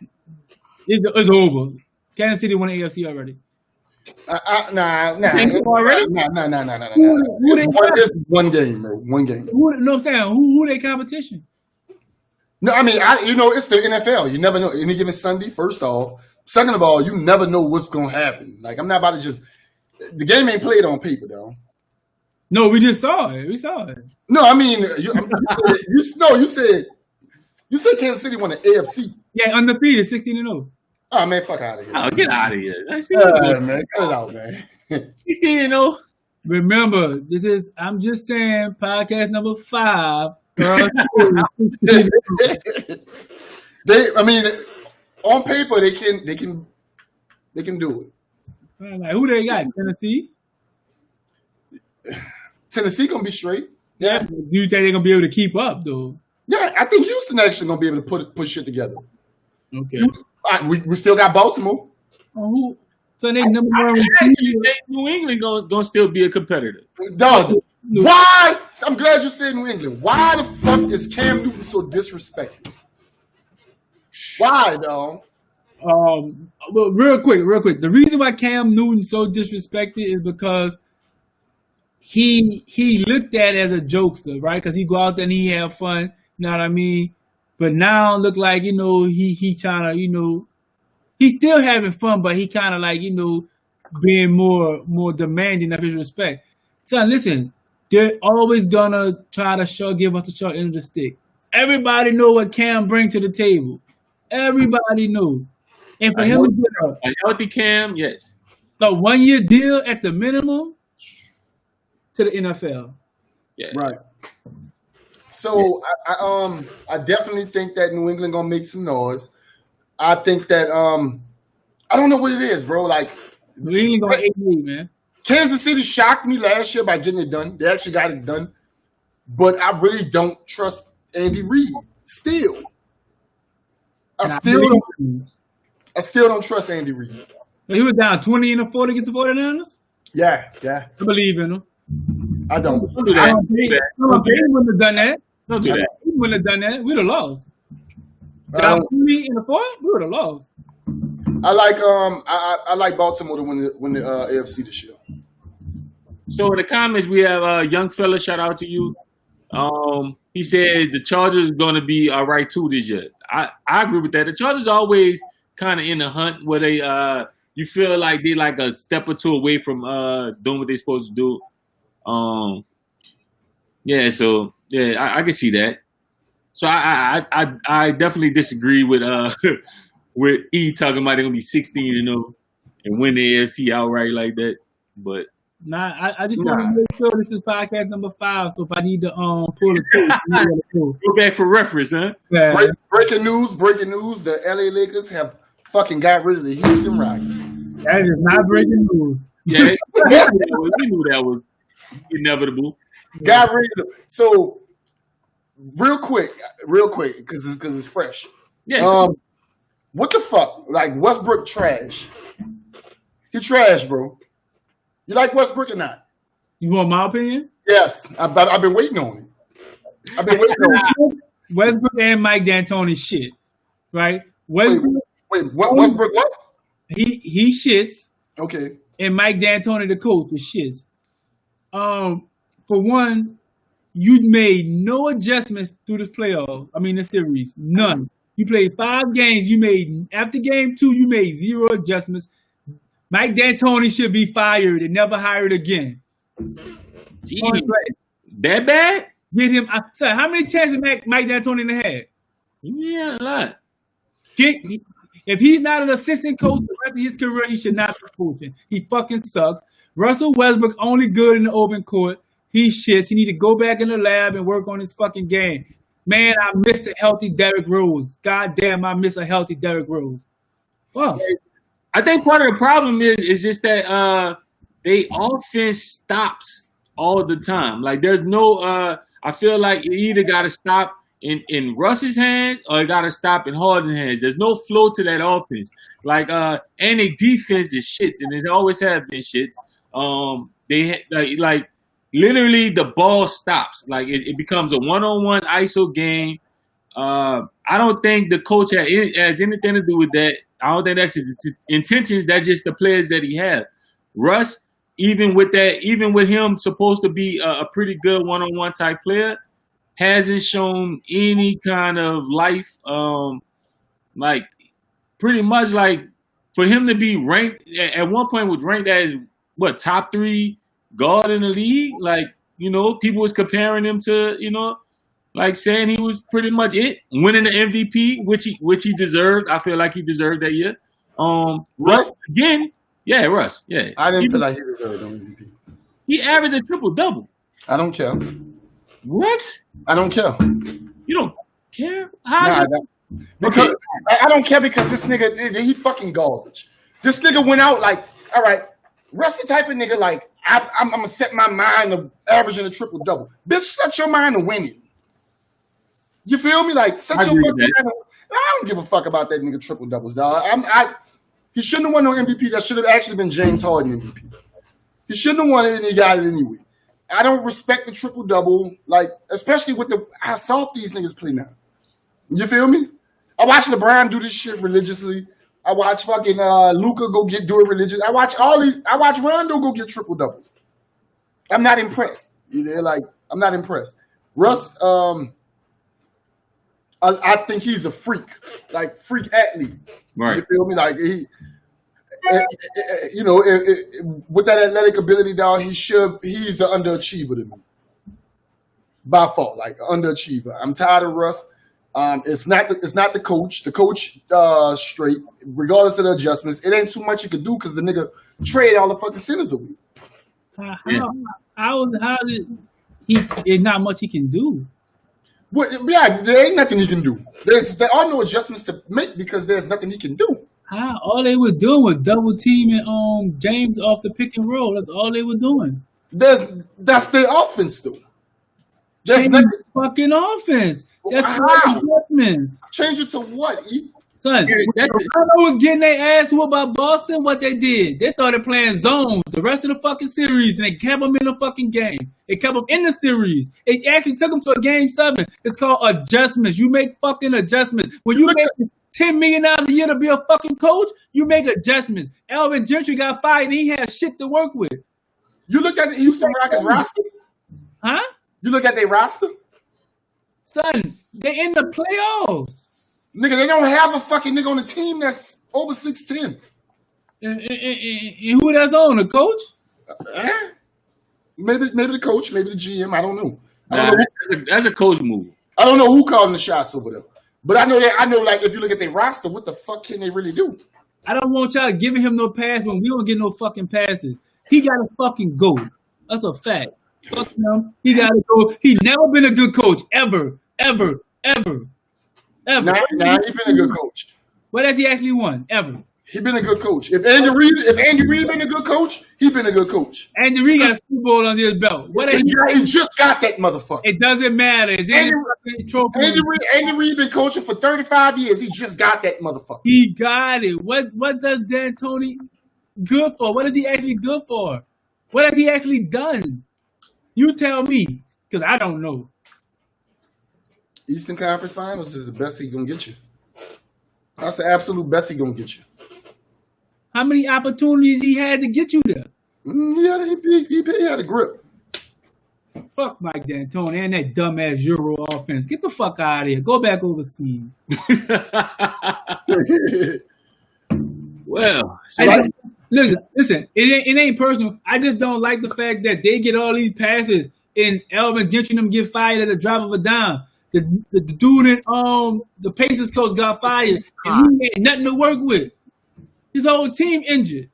is over. Kansas City won the AFC already. Nah. Already? Nah. It's one game, bro. One game. No, I'm saying who they competition? No, I mean, it's the NFL. You never know. Any given Sunday, first off. Second of all, you never know what's going to happen. Like, I'm not about to just... The game ain't played on paper, though. No, we just saw it. We saw it. No, I mean, you said Kansas City won the AFC. Yeah, undefeated, 16-0. Oh, man, fuck out of here. Oh, get out of here. Man, cut it out, man. 16-0. Remember, this is I'm Just Saying podcast number 5. On paper they can do it. Like, who they got? Tennessee gonna be straight. Yeah. Do you think they're gonna be able to keep up though? Yeah, I think Houston actually gonna be able to put shit together. Okay. We still got Baltimore. Who? So they number one. I actually think New England gonna still be a competitor. Dog. Why? I'm glad you said New England. Why the fuck is Cam Newton so disrespected? Why, dog? Well, real quick. The reason why Cam Newton's so disrespected is because he looked at it as a jokester, right? Because he go out there and he have fun, you know what I mean? But now look like, he trying to, he's still having fun, but he kind of like, being more demanding of his respect. Son, listen, they're always gonna try to give us the short end of the stick. Everybody know what Cam brings to the table. Everybody know. And for him to get a healthy Cam, yes. A 1-year deal at the minimum to the NFL. Yeah. Right. So I definitely think that New England gonna make some noise. I think that I don't know what it is, bro. Like New England gonna 8-8, man. Kansas City shocked me last year by getting it done. They actually got it done. But I really don't trust Andy Reid still. I still don't trust Andy Reid. He was down 20-4 against the 49ers? Yeah. I believe in him. I don't. Don't do that. He wouldn't have done that. Don't do that. He wouldn't have done that. We'd have lost. Down 20-4, we would have lost. I like Baltimore to win the AFC this year. So in the comments we have a young fella. Shout out to you. He says the Chargers going to be all right too this year. I agree with that. The Chargers are always kind of in the hunt where they you feel like they're like a step or two away from doing what they're supposed to do. I can see that. So I definitely disagree with with E talking about they're gonna be 16-0 and win the AFC outright like that. But I just want to make sure this is podcast number 5. So if I need to pull it, go back for reference, huh? Yeah. Breaking news! The LA Lakers have fucking got rid of the Houston Rockets. That is not breaking news. Yeah, we knew that was inevitable. Got rid of them. So real quick, because it's fresh. Yeah. What the fuck? Like Westbrook trash. He trash, bro. You like Westbrook or not? You want my opinion? Yes. I've been waiting on it. Westbrook and Mike D'Antoni shit, right? Westbrook. Wait, Westbrook what? He shits. Okay. And Mike D'Antoni, the coach, is shits. For one, you made no adjustments through this this series. None. You played 5 games. After game 2, you made 0 adjustments. Mike D'Antoni should be fired and never hired again. Jeez, that bad? Get him. So how many chances Mike D'Antoni had? Yeah, a lot. If he's not an assistant coach the rest of his career, he should not be coaching. He fucking sucks. Russell Westbrook only good in the open court. He shits. He need to go back in the lab and work on his fucking game. Man, I miss a healthy Derrick Rose. God damn, I miss a healthy Derrick Rose. Fuck. I think part of the problem is just that they offense stops all the time. Like there's no I feel like you either gotta stop in Russ's hands or it gotta stop in Harden's hands. There's no flow to that offense. Like and their defense is shits and it always have been shits. They like literally the ball stops. Like it becomes a one-on-one ISO game. I don't think the coach has anything to do with that. I don't think that's his intentions. That's just the players that he has. Russ, even with him supposed to be a pretty good one-on-one type player, hasn't shown any kind of life. Like pretty much like for him to be ranked at one point was ranked as top 3 guard in the league. Like, people was comparing him to, like saying he was pretty much it, winning the MVP, which he deserved. I feel like he deserved that year. Russ again, Russ, yeah. I didn't feel like he deserved the MVP. He averaged a triple-double. I don't care. What? I don't care. You don't care? Nah, because I don't care because this nigga, he fucking garbage. This nigga went out like, all right, Russ the type of nigga like, I'm gonna set my mind to averaging a triple-double. Bitch, set your mind to winning. You feel me? Like, set your fucking mind to, I don't give a fuck about that nigga triple-doubles, dog. He shouldn't have won no MVP. That should have actually been James Harden MVP. He shouldn't have won it and he got it anyway. I don't respect the triple-double, like, especially with how soft these niggas play now. You feel me? I watch LeBron do this shit religiously. I watch fucking Luka do it religiously. I watch Rondo go get triple-doubles. I'm not impressed. I'm not impressed. Russ, I think he's a freak athlete. Right. You feel me? Like with that athletic ability, dog, he's an underachiever to me. By far, like underachiever. I'm tired of Russ. It's not the coach. The coach straight, regardless of the adjustments. It ain't too much you could do because the nigga trade all the fucking centers away. How did it's not much he can do. Well, yeah, there ain't nothing he can do. There are no adjustments to make because there's nothing he can do. All they were doing was double teaming James off the pick and roll. That's all they were doing. That's their offense though. Change the fucking offense. That's how? Adjustments. Change it to what? Son, when Toronto was getting their ass whooped by Boston, what they did? They started playing zones the rest of the fucking series, and they kept them in the fucking game. They kept them in the series. It actually took them to a game 7. It's called adjustments. You make fucking adjustments. When you make $10 million a year to be a fucking coach, you make adjustments. Alvin Gentry got fired, and he had shit to work with. You look at the Houston Rockets roster. Huh? You look at their roster. Son, they in the playoffs. Nigga, they don't have a fucking nigga on the team that's over 6'10". And who that's on? The coach? Maybe the coach, maybe the GM. I don't know. That's a coach move. I don't know who calling the shots over there. But I know like if you look at their roster, what the fuck can they really do? I don't want y'all giving him no pass when we don't get no fucking passes. He got to fucking go. That's a fact. Fuck him. He got to go. He never been a good coach. Ever. Nah, he been a good coach. What has he actually won? Ever. He been a good coach. If Andy Reid been a good coach, he been a good coach. Andy Reid got a Super Bowl under his belt. He just got that motherfucker. It doesn't matter. Andy Reid been coaching for 35 years. He just got that motherfucker. He got it. What does D'Antoni good for? What is he actually good for? What has he actually done? You tell me, because I don't know. Eastern Conference Finals is the best he gonna get you. That's the absolute best he gonna get you. How many opportunities he had to get you there? He had a grip. Fuck Mike D'Antoni and that dumbass Euro offense. Get the fuck out of here. Go back overseas. Well, listen. It ain't personal. I just don't like the fact that they get all these passes and Alvin Gentry and them get fired at the drop of a dime. The dude in the Pacers coach got fired and he had nothing to work with. His whole team injured.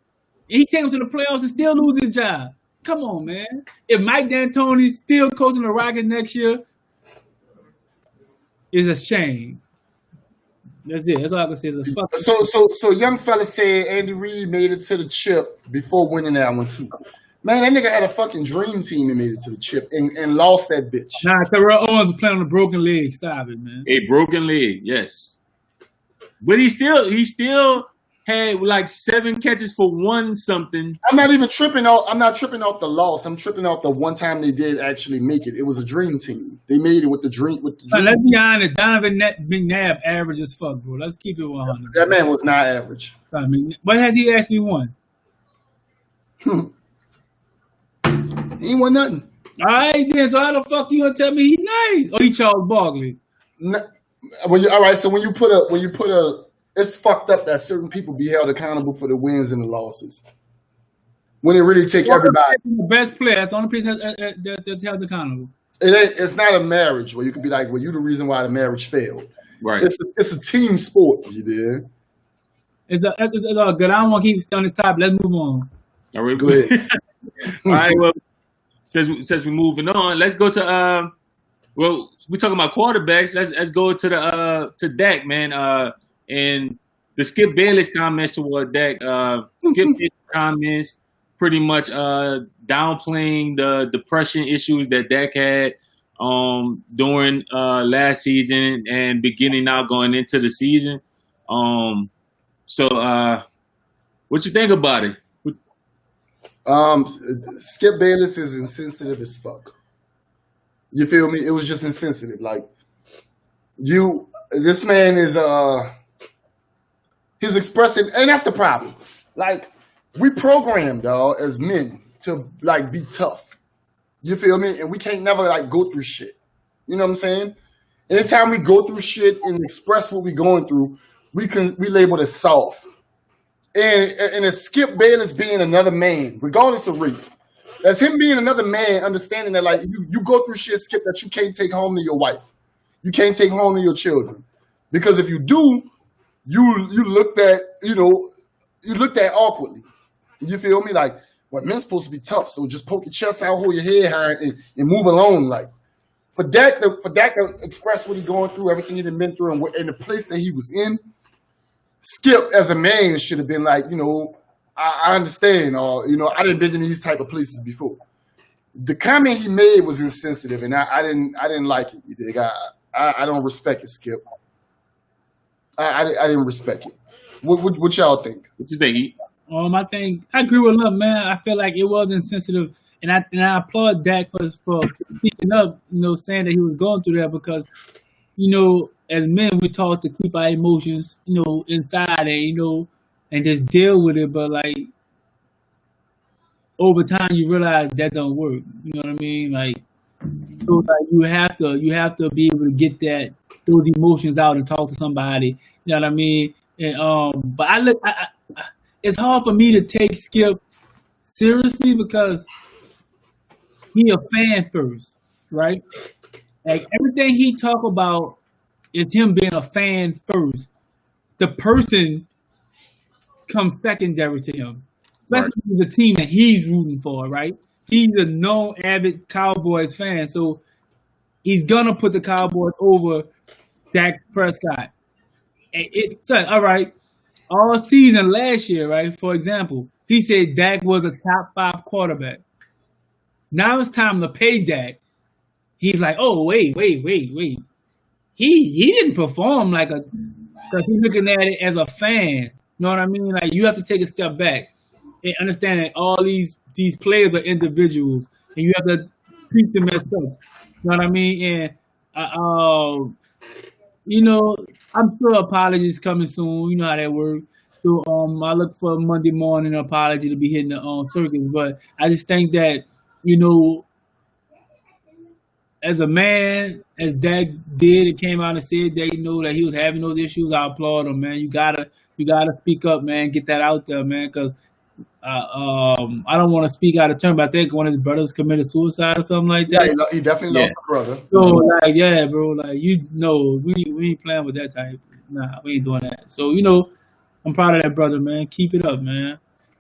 And he came to the playoffs and still lose his job. Come on, man. If Mike D'Antoni's still coaching the Rockets next year, it's a shame. That's it. That's all I can say. It's a fuck. So young fella said Andy Reid made it to the chip before winning that one too. Man, that nigga had a fucking dream team and made it to the chip and lost that bitch. Nah, Terrell Owens was playing on a broken leg. Stop it, man. A broken leg, yes. But he still had like 7 catches for 1 something. I'm not tripping off the loss. I'm tripping off the one time they did actually make it. It was a dream team. They made it with the dream. Let's be honest. Donovan McNabb average as fuck, bro. Let's keep it 100. That man was not average. What has he actually won? He ain't won nothing. All right, then. So how the fuck you gonna tell me he nice? Oh, he Charles Barkley. All right, so when you put a, it's fucked up that certain people be held accountable for the wins and the losses. When it really take everybody. The best player. That's the only person that's held accountable. It's not a marriage where you can be like, well, you're the reason why the marriage failed. Right. It's a team sport. You did. It's all good. I don't want to keep on this topic. Let's move on. All right, Go ahead. All right. Well, since we're moving on, let's go to well, we're talking about quarterbacks. Let's go to Dak, man. And the Skip Bayless comments toward Dak. Skip Bayless comments pretty much downplaying the depression issues that Dak had during last season and beginning now going into the season. So what you think about it? Skip Bayless is insensitive as fuck. You feel me? It was just insensitive. Like this man is he's expressing, and that's the problem. Like we programmed, dog, as men to like be tough. You feel me? And we can't never like go through shit. You know what I'm saying? Anytime we go through shit and express what we're going through, we label it soft. And as Skip Bayless being another man, regardless of race, as him being another man, understanding that like you go through shit, Skip, that you can't take home to your wife, you can't take home to your children, because if you do, you looked at awkwardly. You feel me? Like, well, men's supposed to be tough, so just poke your chest out, hold your head high, and move along. Like for Dak to express what he's going through, everything he'd been through, and the place that he was in. Skip, as a man, should have been like, I understand, or I didn't been in these type of places before. The comment he made was insensitive, and I didn't like it. You dig? I don't respect it, Skip. I didn't respect it. What y'all think? What you think? I agree with him, man. I feel like it was insensitive, and I applaud Dak for speaking up, saying that he was going through that, because, as men, we're taught to keep our emotions, inside and, and just deal with it. But like over time, you realize that don't work. You know what I mean? Like, so like you have to be able to get those emotions out and talk to somebody. You know what I mean? And but it's hard for me to take Skip seriously because he a fan first, right? Like everything he talk about is him being a fan first. The person comes secondary to him, especially the team that he's rooting for, right? He's a known avid Cowboys fan, so he's gonna put the Cowboys over Dak Prescott. All right, all season last year, right? For example, he said Dak was a top 5 quarterback. Now it's time to pay Dak. He's like, oh wait. He didn't perform because he's looking at it as a fan. You know what I mean? Like you have to take a step back and understand that all these players are individuals, and you have to treat them as such. You know what I mean? And I'm sure apologies coming soon. You know how that works. So I look for a Monday morning apology to be hitting the circuit. But I just think that as a man, as Dak did, and came out and said that that he was having those issues, I applaud him, man. You gotta speak up, man. Get that out there, man. Because I don't want to speak out of turn, but I think one of his brothers committed suicide or something like that. Yeah, he definitely lost a brother. So like, yeah, bro, like we ain't playing with that type. Nah, we ain't doing that. So I'm proud of that brother, man. Keep it up, man.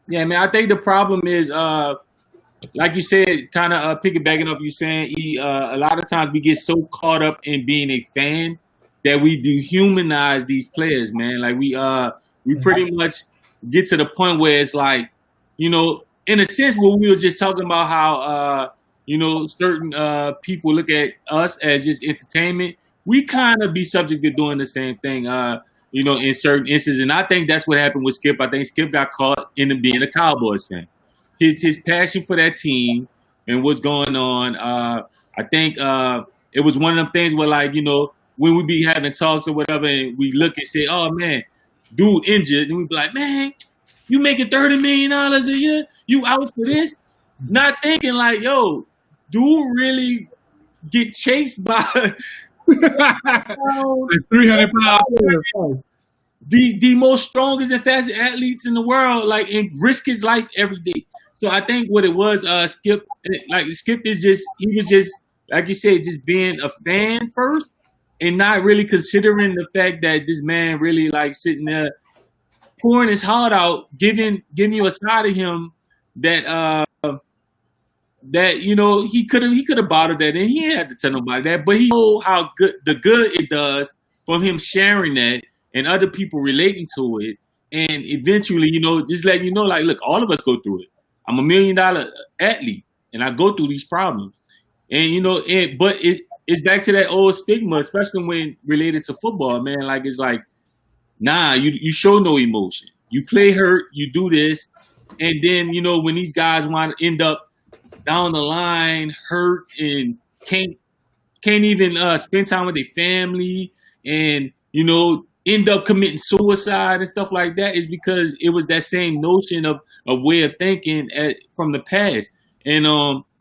Yeah, man. I think the problem is, like you said, kind of piggybacking off you saying, a lot of times we get so caught up in being a fan that we dehumanize these players, man. Like we pretty much get to the point where it's like, in a sense, where we were just talking about how, certain people look at us as just entertainment. We kind of be subject to doing the same thing, in certain instances. And I think that's what happened with Skip. I think Skip got caught in being a Cowboys fan. His passion for that team and what's going on. I think it was one of them things where, like, when we be having talks or whatever, and we look and say, "Oh man, dude injured," and we be like, "Man, You making $30 million a year? You out for this? Not thinking like, yo, dude really get chased by 300 pounds. The most strongest and fastest athletes in the world, like, and risk his life every day. So I think what it was, Skip is just, he was just, like you said, just being a fan first and not really considering the fact that this man really like sitting there pouring his heart out, giving you a side of him that he could have bottled that and he ain't had to tell nobody that, but he know how good it does from him sharing that and other people relating to it, and eventually, just letting you know, like, look, all of us go through it. I'm $1 million athlete, and I go through these problems, and but it's back to that old stigma, especially when related to football, man. Like, it's like, nah, you show no emotion, you play hurt, you do this, and then when these guys want to end up down the line hurt and can't even spend time with their family, and end up committing suicide and stuff like that, is because it was that same notion of way of thinking from the past. And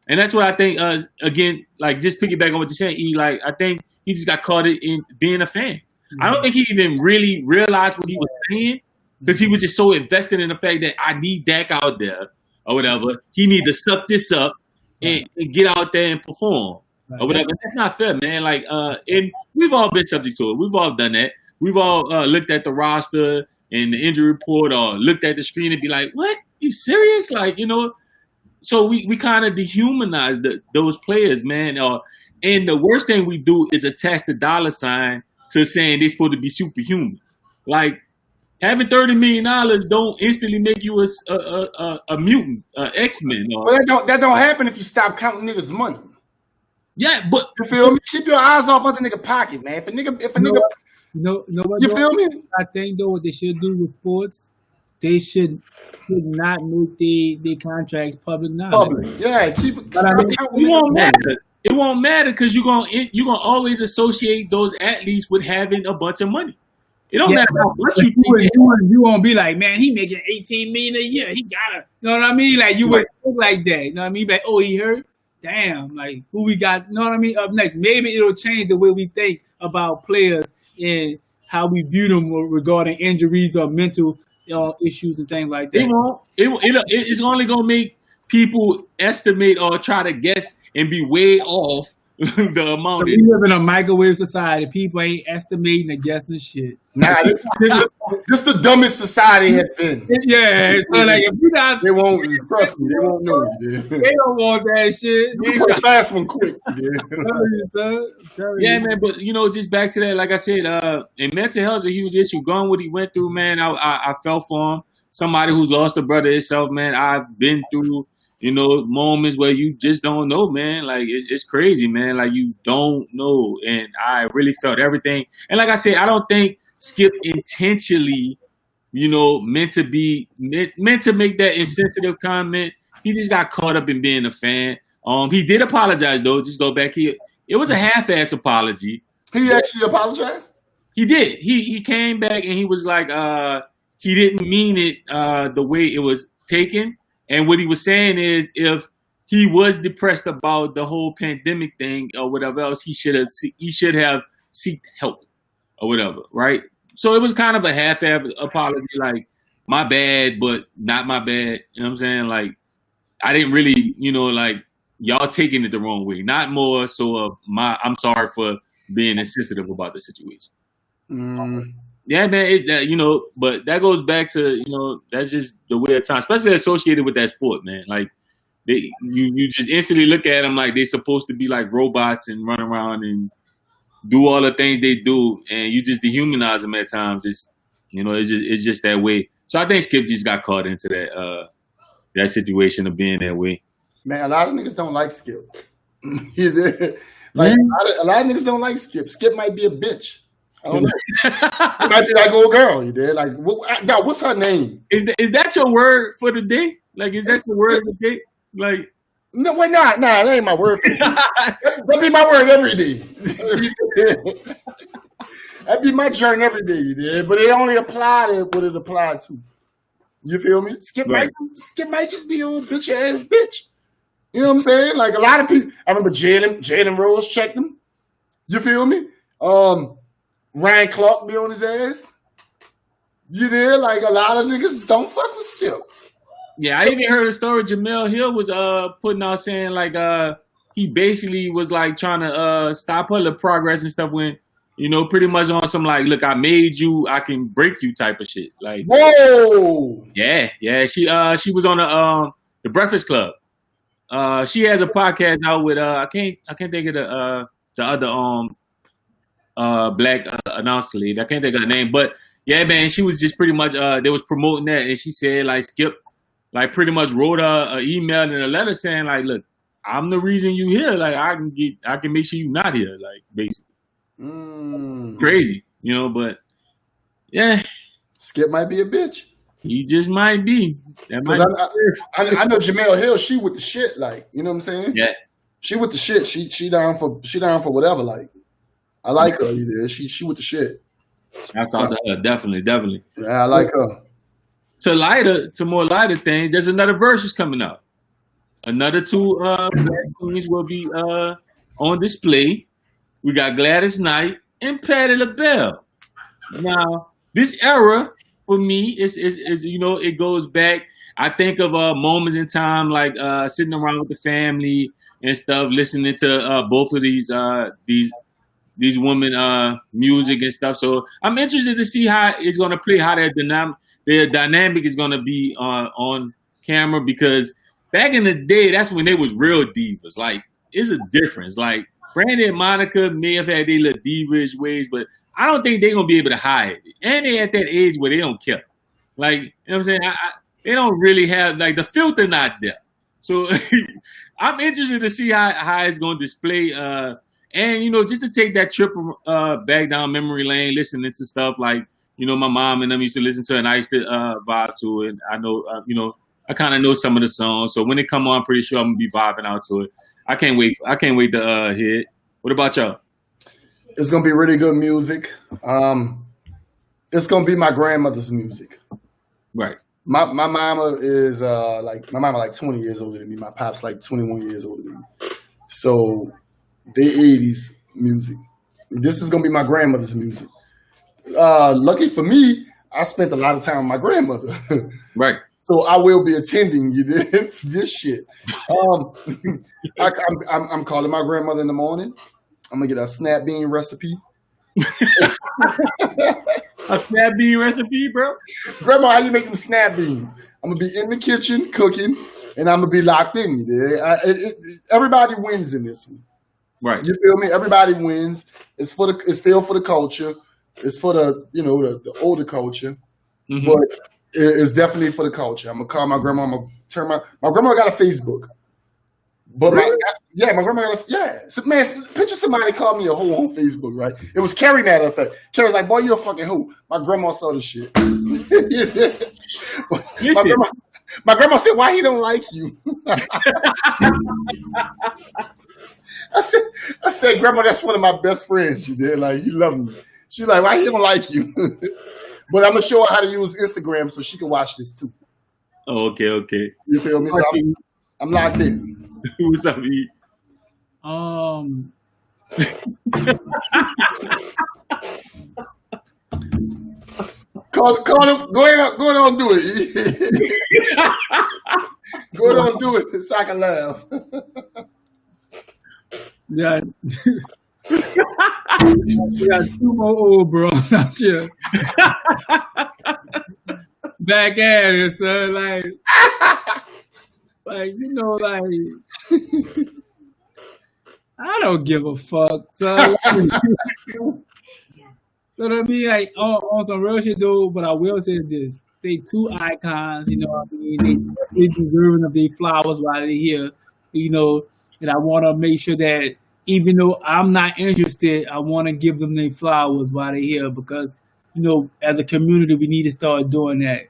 that's what I think, again, like, just piggyback on what you're saying, E, like, I think he just got caught in being a fan. Mm-hmm. I don't think he even really realized what he was saying, because he was just so invested in the fact that I need Dak out there or whatever. He need to suck this up and get out there and perform or whatever. That's not fair, man. Like, and we've all been subject to it. We've all done that. We've all looked at the roster and the injury report, or looked at the screen and be like, what? You serious? Like, so we kind of dehumanize those players, man. And the worst thing we do is attach the dollar sign to saying they're supposed to be superhuman. Like, having $30 million don't instantly make you a mutant, X-Men. Well, that don't happen if you stop counting niggas' money. Yeah, but you feel me? Keep your eyes off other nigga pocket, man. If a nigga you feel me? I think though what they should do with sports, they should not make their contracts public knowledge. Public, yeah. Keep it. But it won't matter. It won't matter because you're gonna always associate those athletes with having a bunch of money. It don't matter how much you think. You won't be like, man, he making $18 million a year. He gotta, you know what I mean? Like, you would think like that. You know what I mean? Like, oh, he hurt. Damn, like, who we got? You know what I mean? Up next, maybe it'll change the way we think about players and how we view them regarding injuries or mental issues and things like that. It won't. It's only gonna make people estimate or try to guess and be way off the amount. We live in a microwave society. People ain't estimating and guessing shit. Nah, this the dumbest society has been. Yeah, so like, if you not, they won't trust me. They won't know. They don't want that shit. You put a fast one quick. Yeah, man. But just back to that, like I said, and mental health is a huge issue. Going what he went through, man. I felt for him. Somebody who's lost a brother himself, man. I've been through moments where you just don't know, man. Like, it's crazy, man. Like, you don't know. And I really felt everything. And like I said, I don't think Skip intentionally, meant to make that insensitive comment. He just got caught up in being a fan. He did apologize, though. Just go back here. It was a half-ass apology. He actually apologized? He did. He came back and he was like, he didn't mean it the way it was taken. And what he was saying is, if he was depressed about the whole pandemic thing or whatever else, he should have sought help or whatever, right? So it was kind of a half-ass apology, like, my bad, but not my bad. You know what I'm saying? Like, I didn't really, like, y'all taking it the wrong way. Not more so of I'm sorry for being insensitive about the situation. Yeah, man, it's that, but that goes back to, that's just the way of time, especially associated with that sport, man. Like, you just instantly look at them like they're supposed to be like robots and run around and do all the things they do, and you just dehumanize them at times. It's just that way. So I think Skip just got caught into that situation of being that way. Man, a lot of niggas don't like Skip. Like, a lot of niggas don't like Skip. Skip might be a bitch. I don't know. It might be like old girl. You did like, what's her name? Is that your word for the day? Like, is that the word of the day? Like, no, wait, nah, that ain't my word. That be my word every day. That be my journey every day, you did. But it only applied to what it applied to. You feel me? Skip Right. might just be a bitch ass bitch. You know what I'm saying? Like a lot of people. I remember Jaden Rose checked him. You feel me? Ryan Clark be on his ass. You there? Like a lot of niggas don't fuck with Skip. Yeah, I even heard a story. Jamel Hill was putting out saying like he basically was like trying to stop her the progress and stuff when, you know, pretty much on some like, look, I made you, I can break you type of shit. Like, whoa, yeah. She was on the Breakfast Club. She has a podcast now with I can't think of the other black announcer lady. I can't think of her name, but yeah, man, she was just pretty much they was promoting that, and she said like Skip like pretty much wrote an email and a letter saying like, look, I'm the reason you here. Like I can make sure you not here. Like basically. Crazy, you know, but yeah, Skip might be a bitch. He just might be. That might I know Jamel Hill. She with the shit, like, you know what I'm saying? Yeah, she with the shit. She down for whatever. Like, I like her. Either she with the shit. Shouts out to her, definitely. Yeah, I like her. To more lighter things, there's another versus coming up. Another two black queens will be on display. We got Gladys Knight and Patti LaBelle. Now, this era for me is you know, it goes back. I think of moments in time like sitting around with the family and stuff, listening to both of these women music and stuff. So I'm interested to see how it's gonna play, how their dynamic is gonna be on camera, because back in the day, that's when they was real divas. Like, it's a difference. Like, Brandy and Monica may have had their little diva-ish ways, but I don't think they're going to be able to hide it. And they at that age where they don't care. Like, you know what I'm saying? They don't really have, like, the filter not there. So I'm interested to see how it's going to display. And, you know, just to take that trip back down memory lane, listening to stuff like, you know, my mom and them used to listen to it, and I used to vibe to it. I know, you know, I kind of know some of the songs. So when it come on, I'm pretty sure I'm going to be vibing out to it. I can't wait to hear it. What about y'all? It's gonna be really good music. It's gonna be my grandmother's music. Right. My mama is like 20 years older than me. My pop's like 21 years older than me. So they 80s music. This is gonna be my grandmother's music. Lucky for me, I spent a lot of time with my grandmother. Right. So I will be attending this shit. I'm calling my grandmother in the morning. I'm gonna get a snap bean recipe. A snap bean recipe, bro? Grandma, how you making snap beans? I'm gonna be in the kitchen cooking, and I'm gonna be locked in. Everybody wins in this one. Right. You feel me? Everybody wins. It's still for the culture. It's for the the older culture, but it's definitely for the culture. I'm gonna call my grandma. I'm gonna turn my grandma got a Facebook, but really? my grandma got So, man, picture somebody called me a hoe on Facebook, right? It was Carrie, matter of fact. Carrie's like, boy, you a fucking hoe. My grandma saw the shit. my grandma said, why he don't like you? I said, grandma, that's one of my best friends. She did, like, you love me. She like, why he don't like you? But I'm gonna show her how to use Instagram so she can watch this too. Oh, okay. You feel me? So I'm locked in. What's up, E? Call him. Go ahead on, do it. Go ahead on, do it so I can laugh. Yeah. We got two more old bros out here. Back at it, son. Like, you know, like, I don't give a fuck, son. You know what I mean? Like, on some real shit, though, but I will say this. They two icons, you know what I mean? They deserving of their flowers while they're here, you know, and I want to make sure that even though I'm not interested, I want to give them their flowers while they're here because, you know, as a community, we need to start doing that.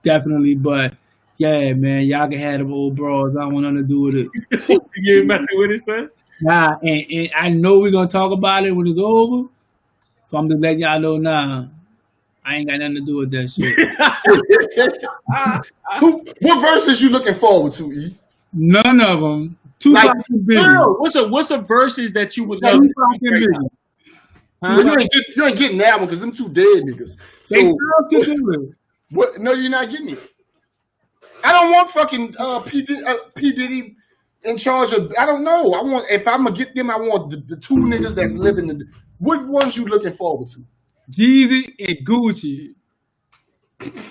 Definitely. But, yeah, man, y'all can have them old bros. I don't want nothing to do with it. You ain't messing with it, son? Nah, and I know we're going to talk about it when it's over. So I'm just letting y'all know now. I ain't got nothing to do with that shit. What verses you looking forward to, E? None of them. Tupac and Biggie. No, what's a verses that you would love? Tupac and Biggie. Well, you ain't getting that one because them two dead niggas. They So sound too good. what? No, you're not getting it. I don't want fucking P Diddy in charge of. I don't know. I want if I'm gonna get them, I want the two niggas that's living. What ones you looking forward to? Jeezy and Gucci.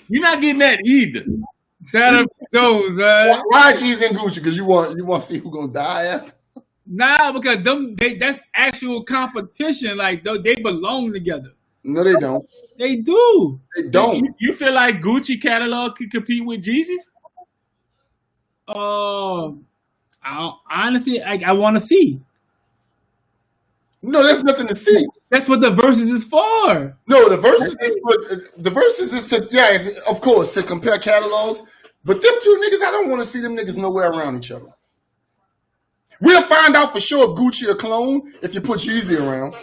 You're not getting that either. That'll those, man. Why Jeezy and Gucci? Because you want to see who gonna die after. Nah, because that's actual competition. Like they belong together. No, they don't. They do. They don't. You feel like Gucci catalog could compete with Jeezy's? Honestly, I want to see. No, there's nothing to see. That's what the verses is for. No, the verses is to of course, to compare catalogs. But them two niggas, I don't want to see them niggas nowhere around each other. We'll find out for sure if Gucci a clone if you put Jeezy around.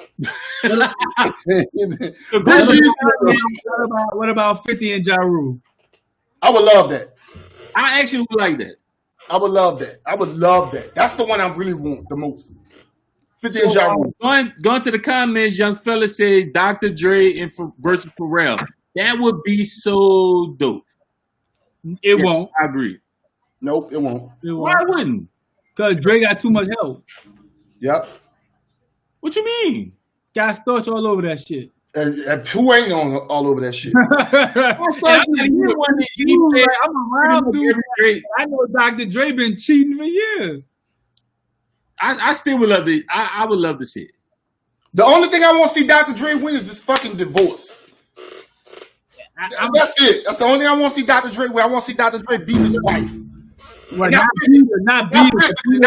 What about 50 and Ja Rule? I would love that. I actually would like that. I would love that. That's the one I really want the most. 50 and Ja Rule. Going to the comments, young fella says Dr. Dre versus Pharrell. That would be so dope. It won't. I agree. Nope, it won't. Why wouldn't? Because Dre got too much help. Yep. What you mean? Got starch all over that shit. Who ain't on all over that shit? I'm around, dude. I know Dr. Dre been cheating for years. I still would love to. I would love to see it. The only thing I want to see Dr. Dre win is this fucking divorce. That's it. That's the only thing I want to see Dr. Dre win. I want to see Dr. Dre beat his wife. Well, not physically.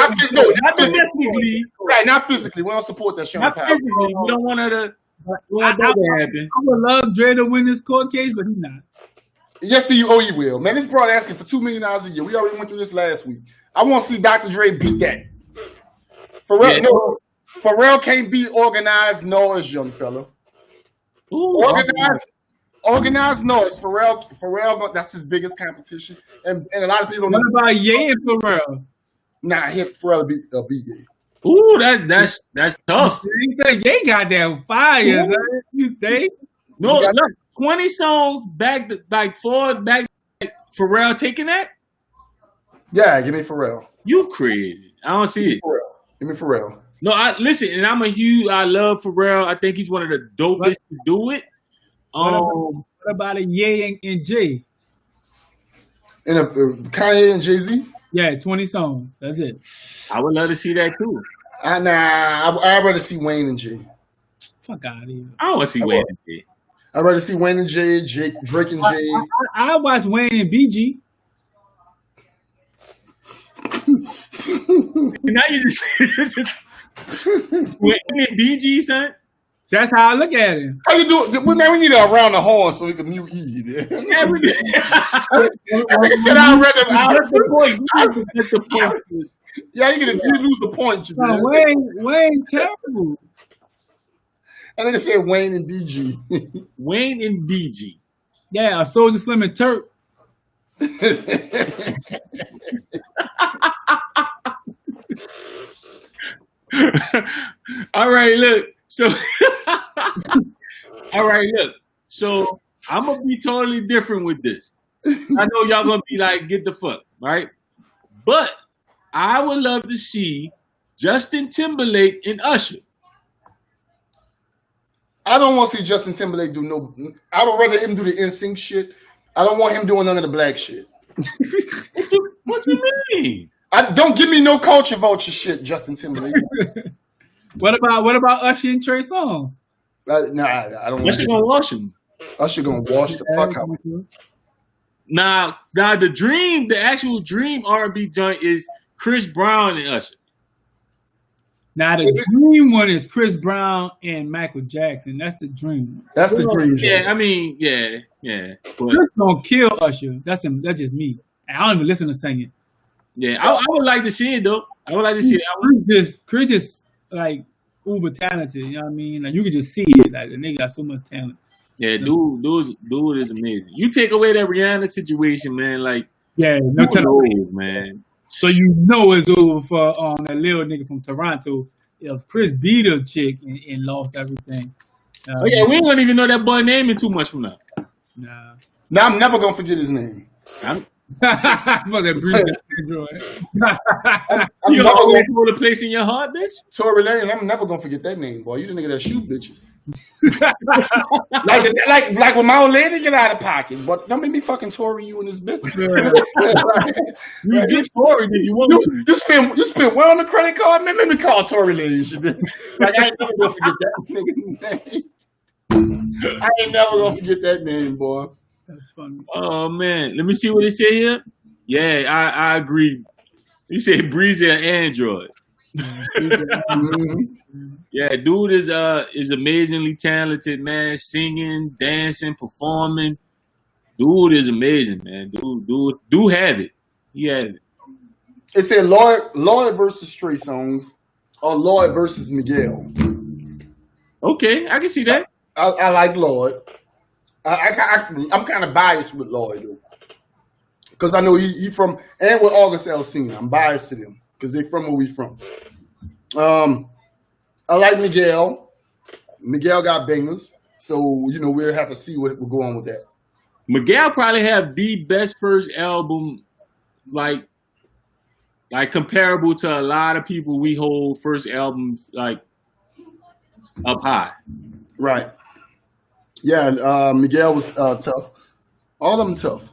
Right, not physically. We don't support that shit. Not physically. We don't want her to. I would love Dre to win this court case, but he's not. Yes, he will. Man, this broad asking for $2 million a year. We already went through this last week. I want to see Dr. Dre beat that. Pharrell can't be organized noise, young fella. Ooh, Organized noise. Pharrell, that's his biggest competition. And a lot of people don't know. What about Ye and Pharrell? Nah, Pharrell beat Ye. Ooh, that's tough. You think Ye got that fire, son? You think? No, look, 20 songs back, Pharrell taking that? Yeah, give me Pharrell. You crazy. I don't see it. Give me Pharrell. No, listen, and I love Pharrell. I think he's one of the dopest to do it. What about a Ye and Jay? And Kanye and Jay-Z? Yeah, 20 songs. That's it. I would love to see that too. I'd rather see Wayne and Jay. Fuck out of here. I want to see Wayne and Jay. I'd rather see Wayne and Jay, Drake and Jay. I watch Wayne and BG. Now you just Wayne and BG, son. That's how I look at it. How you do? Man, we need to around the horn so we can mute E. I said I'd rather. Yeah, you lose the point. Wayne terrible. I think I said Wayne and BG. Wayne and BG. Yeah, a Soulja Slim and Turk. All right, look. So, So I'm gonna be totally different with this. I know y'all gonna be like, "Get the fuck," right? But I would love to see Justin Timberlake and Usher. I don't want to see Justin Timberlake do no. I would rather him do the NSYNC shit. I don't want him doing none of the black shit. What you mean? Don't give me no culture vulture shit, Justin Timberlake. What about Usher and Trey Songz? Nah, I don't. Usher gonna wash him. Usher gonna wash the fuck out of him. Now the actual dream R&B joint is Chris Brown and Usher. Now the dream one is Chris Brown and Michael Jackson. That's the dream. That's the dream. Yeah, I mean, yeah. But Chris gonna kill Usher. That's him. That's just me. I don't even listen to singing. Yeah, I would like to see it though. I would like to see it. Chris is like uber talented. You know what I mean? Like you can just see it. Like the nigga got so much talent. Yeah, dude is amazing. You take away that Rihanna situation, man. Like, yeah, no knows, man. So you know it's over for that little nigga from Toronto. If Chris beat a chick and lost everything. Oh yeah, we don't even know that boy name too much from now. Nah. Now I'm never gonna forget his name. That breeze Android. You gonna always hold a place in your heart, bitch? Tory Lanez, I'm never gonna forget that name, boy. You the nigga that shoot bitches. like when my old lady get out of pocket, but don't make me fucking Tory you in this bitch. You get Tory if you want to. You spent well on the credit card, man. Let me call Tory Lanez. Like I ain't never gonna forget that nigga name. I ain't never gonna forget that name, boy. That's funny. Oh man, let me see what it say here. Yeah, I agree. You said Breezy and Android. Yeah, dude is amazingly talented, man. Singing, dancing, performing. Dude is amazing, man. Dude have it. He have it. It said Lloyd versus Trey Songz or Lloyd versus Miguel. Okay, I can see that. I like Lloyd. I'm kind of biased with Lloyd though, because I know he from, and with August Alsina. I'm biased to them because they from where we from. I like Miguel. Miguel got bangers, so we'll have to see what will go on with that. Miguel probably have the best first album, like comparable to a lot of people. We hold first albums like up high. Right. Yeah, Miguel was tough. All of them tough.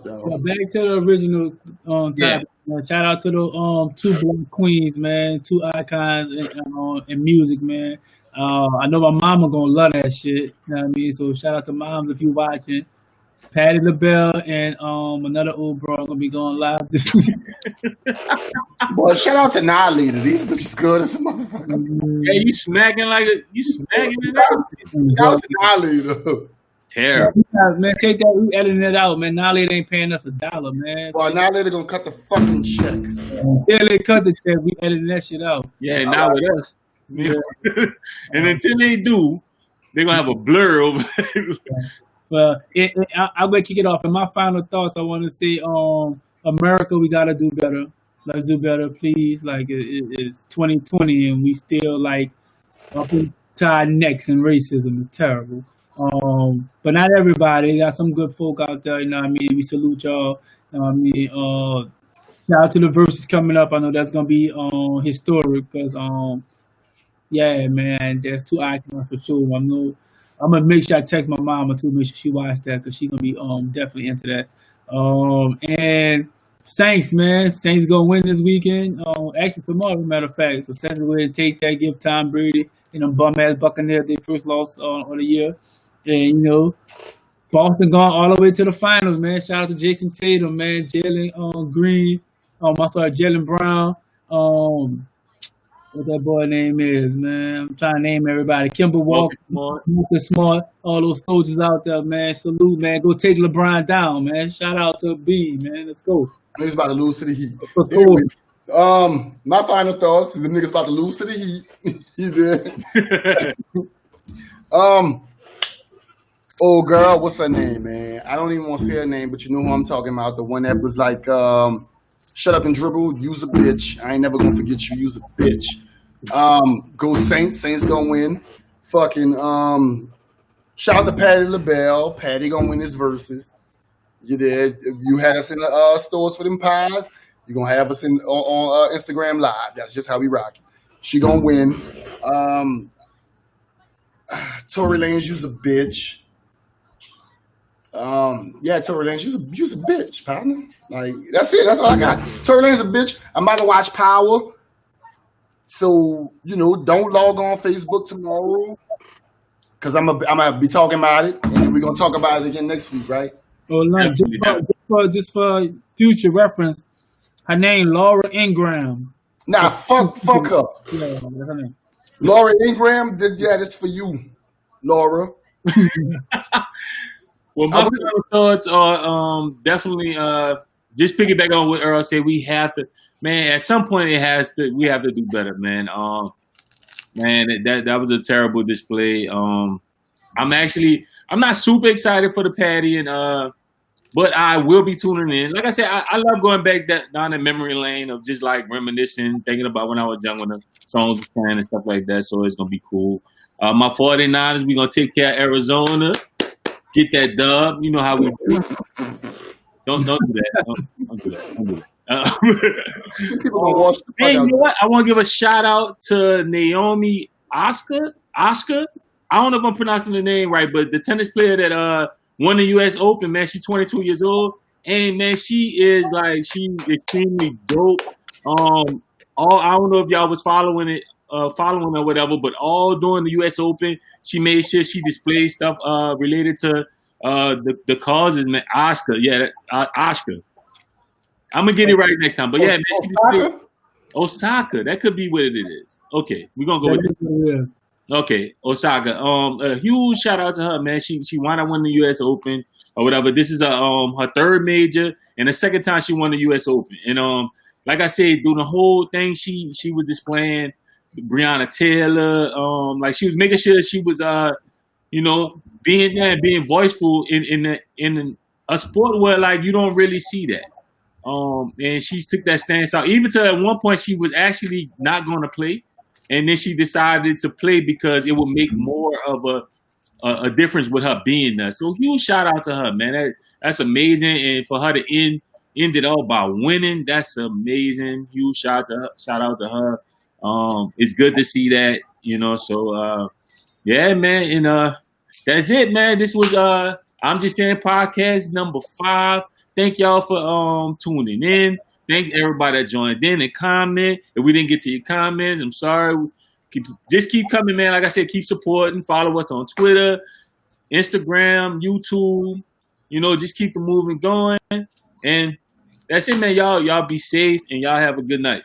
Though. Back to the original topic. Shout out to the two black queens, man. Two icons in music, man. I know my mama gonna love that shit. You know what I mean? So shout out to moms if you watching. Patti LaBelle and another old bro gonna be going live this week. Boy, shout out to Nolita. These bitches good as a motherfucker. Yeah, you smacking it out. Shout out to Nolita. Terrible. Man, take that. We editing it out, man. Nolita ain't paying us $1, man. Boy, Nolita gonna cut the fucking check. Until they cut the check, we editing that shit out. Yeah, not with us. Yeah. And until they do, they're gonna have a blur over. Well, I'm gonna kick it off. In my final thoughts, I want to say, America, we gotta do better. Let's do better, please. Like it's 2020, and we still like up to our necks in racism. It's terrible. But not everybody. Got some good folk out there. You know what I mean? We salute y'all. You know what I mean? Shout out to the verses coming up. I know that's gonna be historic because yeah, man, there's two icons for sure. I'm gonna make sure I text my mama too, make sure she watch that because she's gonna be definitely into that. And Saints, man, Saints gonna win this weekend. Actually tomorrow, as a matter of fact. So Saints go ahead and take that, give Tom Brady and them bum ass Buccaneers their first loss of the year. And Boston gone all the way to the finals, man. Shout out to Jason Tatum, man, Jalen Green, Jalen Brown, what that boy name is, man. I'm trying to name everybody. Kimber Walker, Smart, all those soldiers out there, man. Salute, man. Go take LeBron down, man. Shout out to B, man. Let's go. Niggas about to lose to the Heat. My final thoughts is the niggas about to lose to the Heat. You did. Oh girl, what's her name, man? I don't even want to say her name, but you know who I'm talking about. The one that was like, shut up and dribble, use a bitch. I ain't never gonna forget you, use a bitch. Go Saints, Saints gonna win. Fucking shout out to Patti LaBelle. Patti gonna win his verses. You did. You had us in the stores for them pies. You gonna have us on Instagram Live. That's just how we rock it. She gonna win. Tory Lanez, use a bitch. Yeah, Tory Lanez, use a bitch, partner. Like that's it. That's all I got. Tory Lanez a bitch. I'm about to watch Power. So don't log on Facebook tomorrow because I'm gonna be talking about it, and we're gonna talk about it again next week, right? Oh, just for future reference, her name Laura Ingraham. Nah, fuck her. Yeah, that's her name. Laura Ingraham. Yeah, this for you, Laura. Well, my final thoughts are definitely just piggyback on what Earl said. We have to, man. At some point, we have to do better, man. Man, that was a terrible display. I'm not super excited for the Patty but I will be tuning in. Like I said, I love going back down the memory lane of just like reminiscing, thinking about when I was young, when the songs was playing and stuff like that. So it's gonna be cool. My 49ers, we're gonna take care of Arizona, get that dub. You know how we do. Don't do that. Don't do that. Don't do that. Hey, you know what? I want to give a shout out to Naomi Oscar. I don't know if I'm pronouncing the name right, but the tennis player that won the U.S. Open, man. She's 22 years old, and man, she's extremely dope. I don't know if y'all was following or whatever, but all during the U.S. Open, she made sure she displayed stuff related to the causes, man. Oscar. I'm gonna get it right next time. But yeah, man, Osaka. That could be what it is. Okay, we're gonna go with it. Okay, Osaka. A huge shout out to her, man. She wound up winning the U.S. Open or whatever. This is her third major and the second time she won the U.S. Open. And like I said, through the whole thing, she was displaying Breonna Taylor. Like she was making sure she was being there and being voiceful in a sport where like you don't really see that. And she took that stance out. Even to at one point she was actually not going to play. And then she decided to play because it would make more of a difference with her being there. So huge shout out to her, man. That's amazing. And for her to end it all by winning, that's amazing. Huge shout out to her. It's good to see that, So yeah, man. And that's it, man. This was I'm Just Saying Podcast number 5. Thank y'all for tuning in. Thanks everybody that joined in and comment. If we didn't get to your comments, I'm sorry. Just keep coming, man. Like I said, keep supporting. Follow us on Twitter, Instagram, YouTube. Just keep the movement going. And that's it, man. Y'all be safe and y'all have a good night.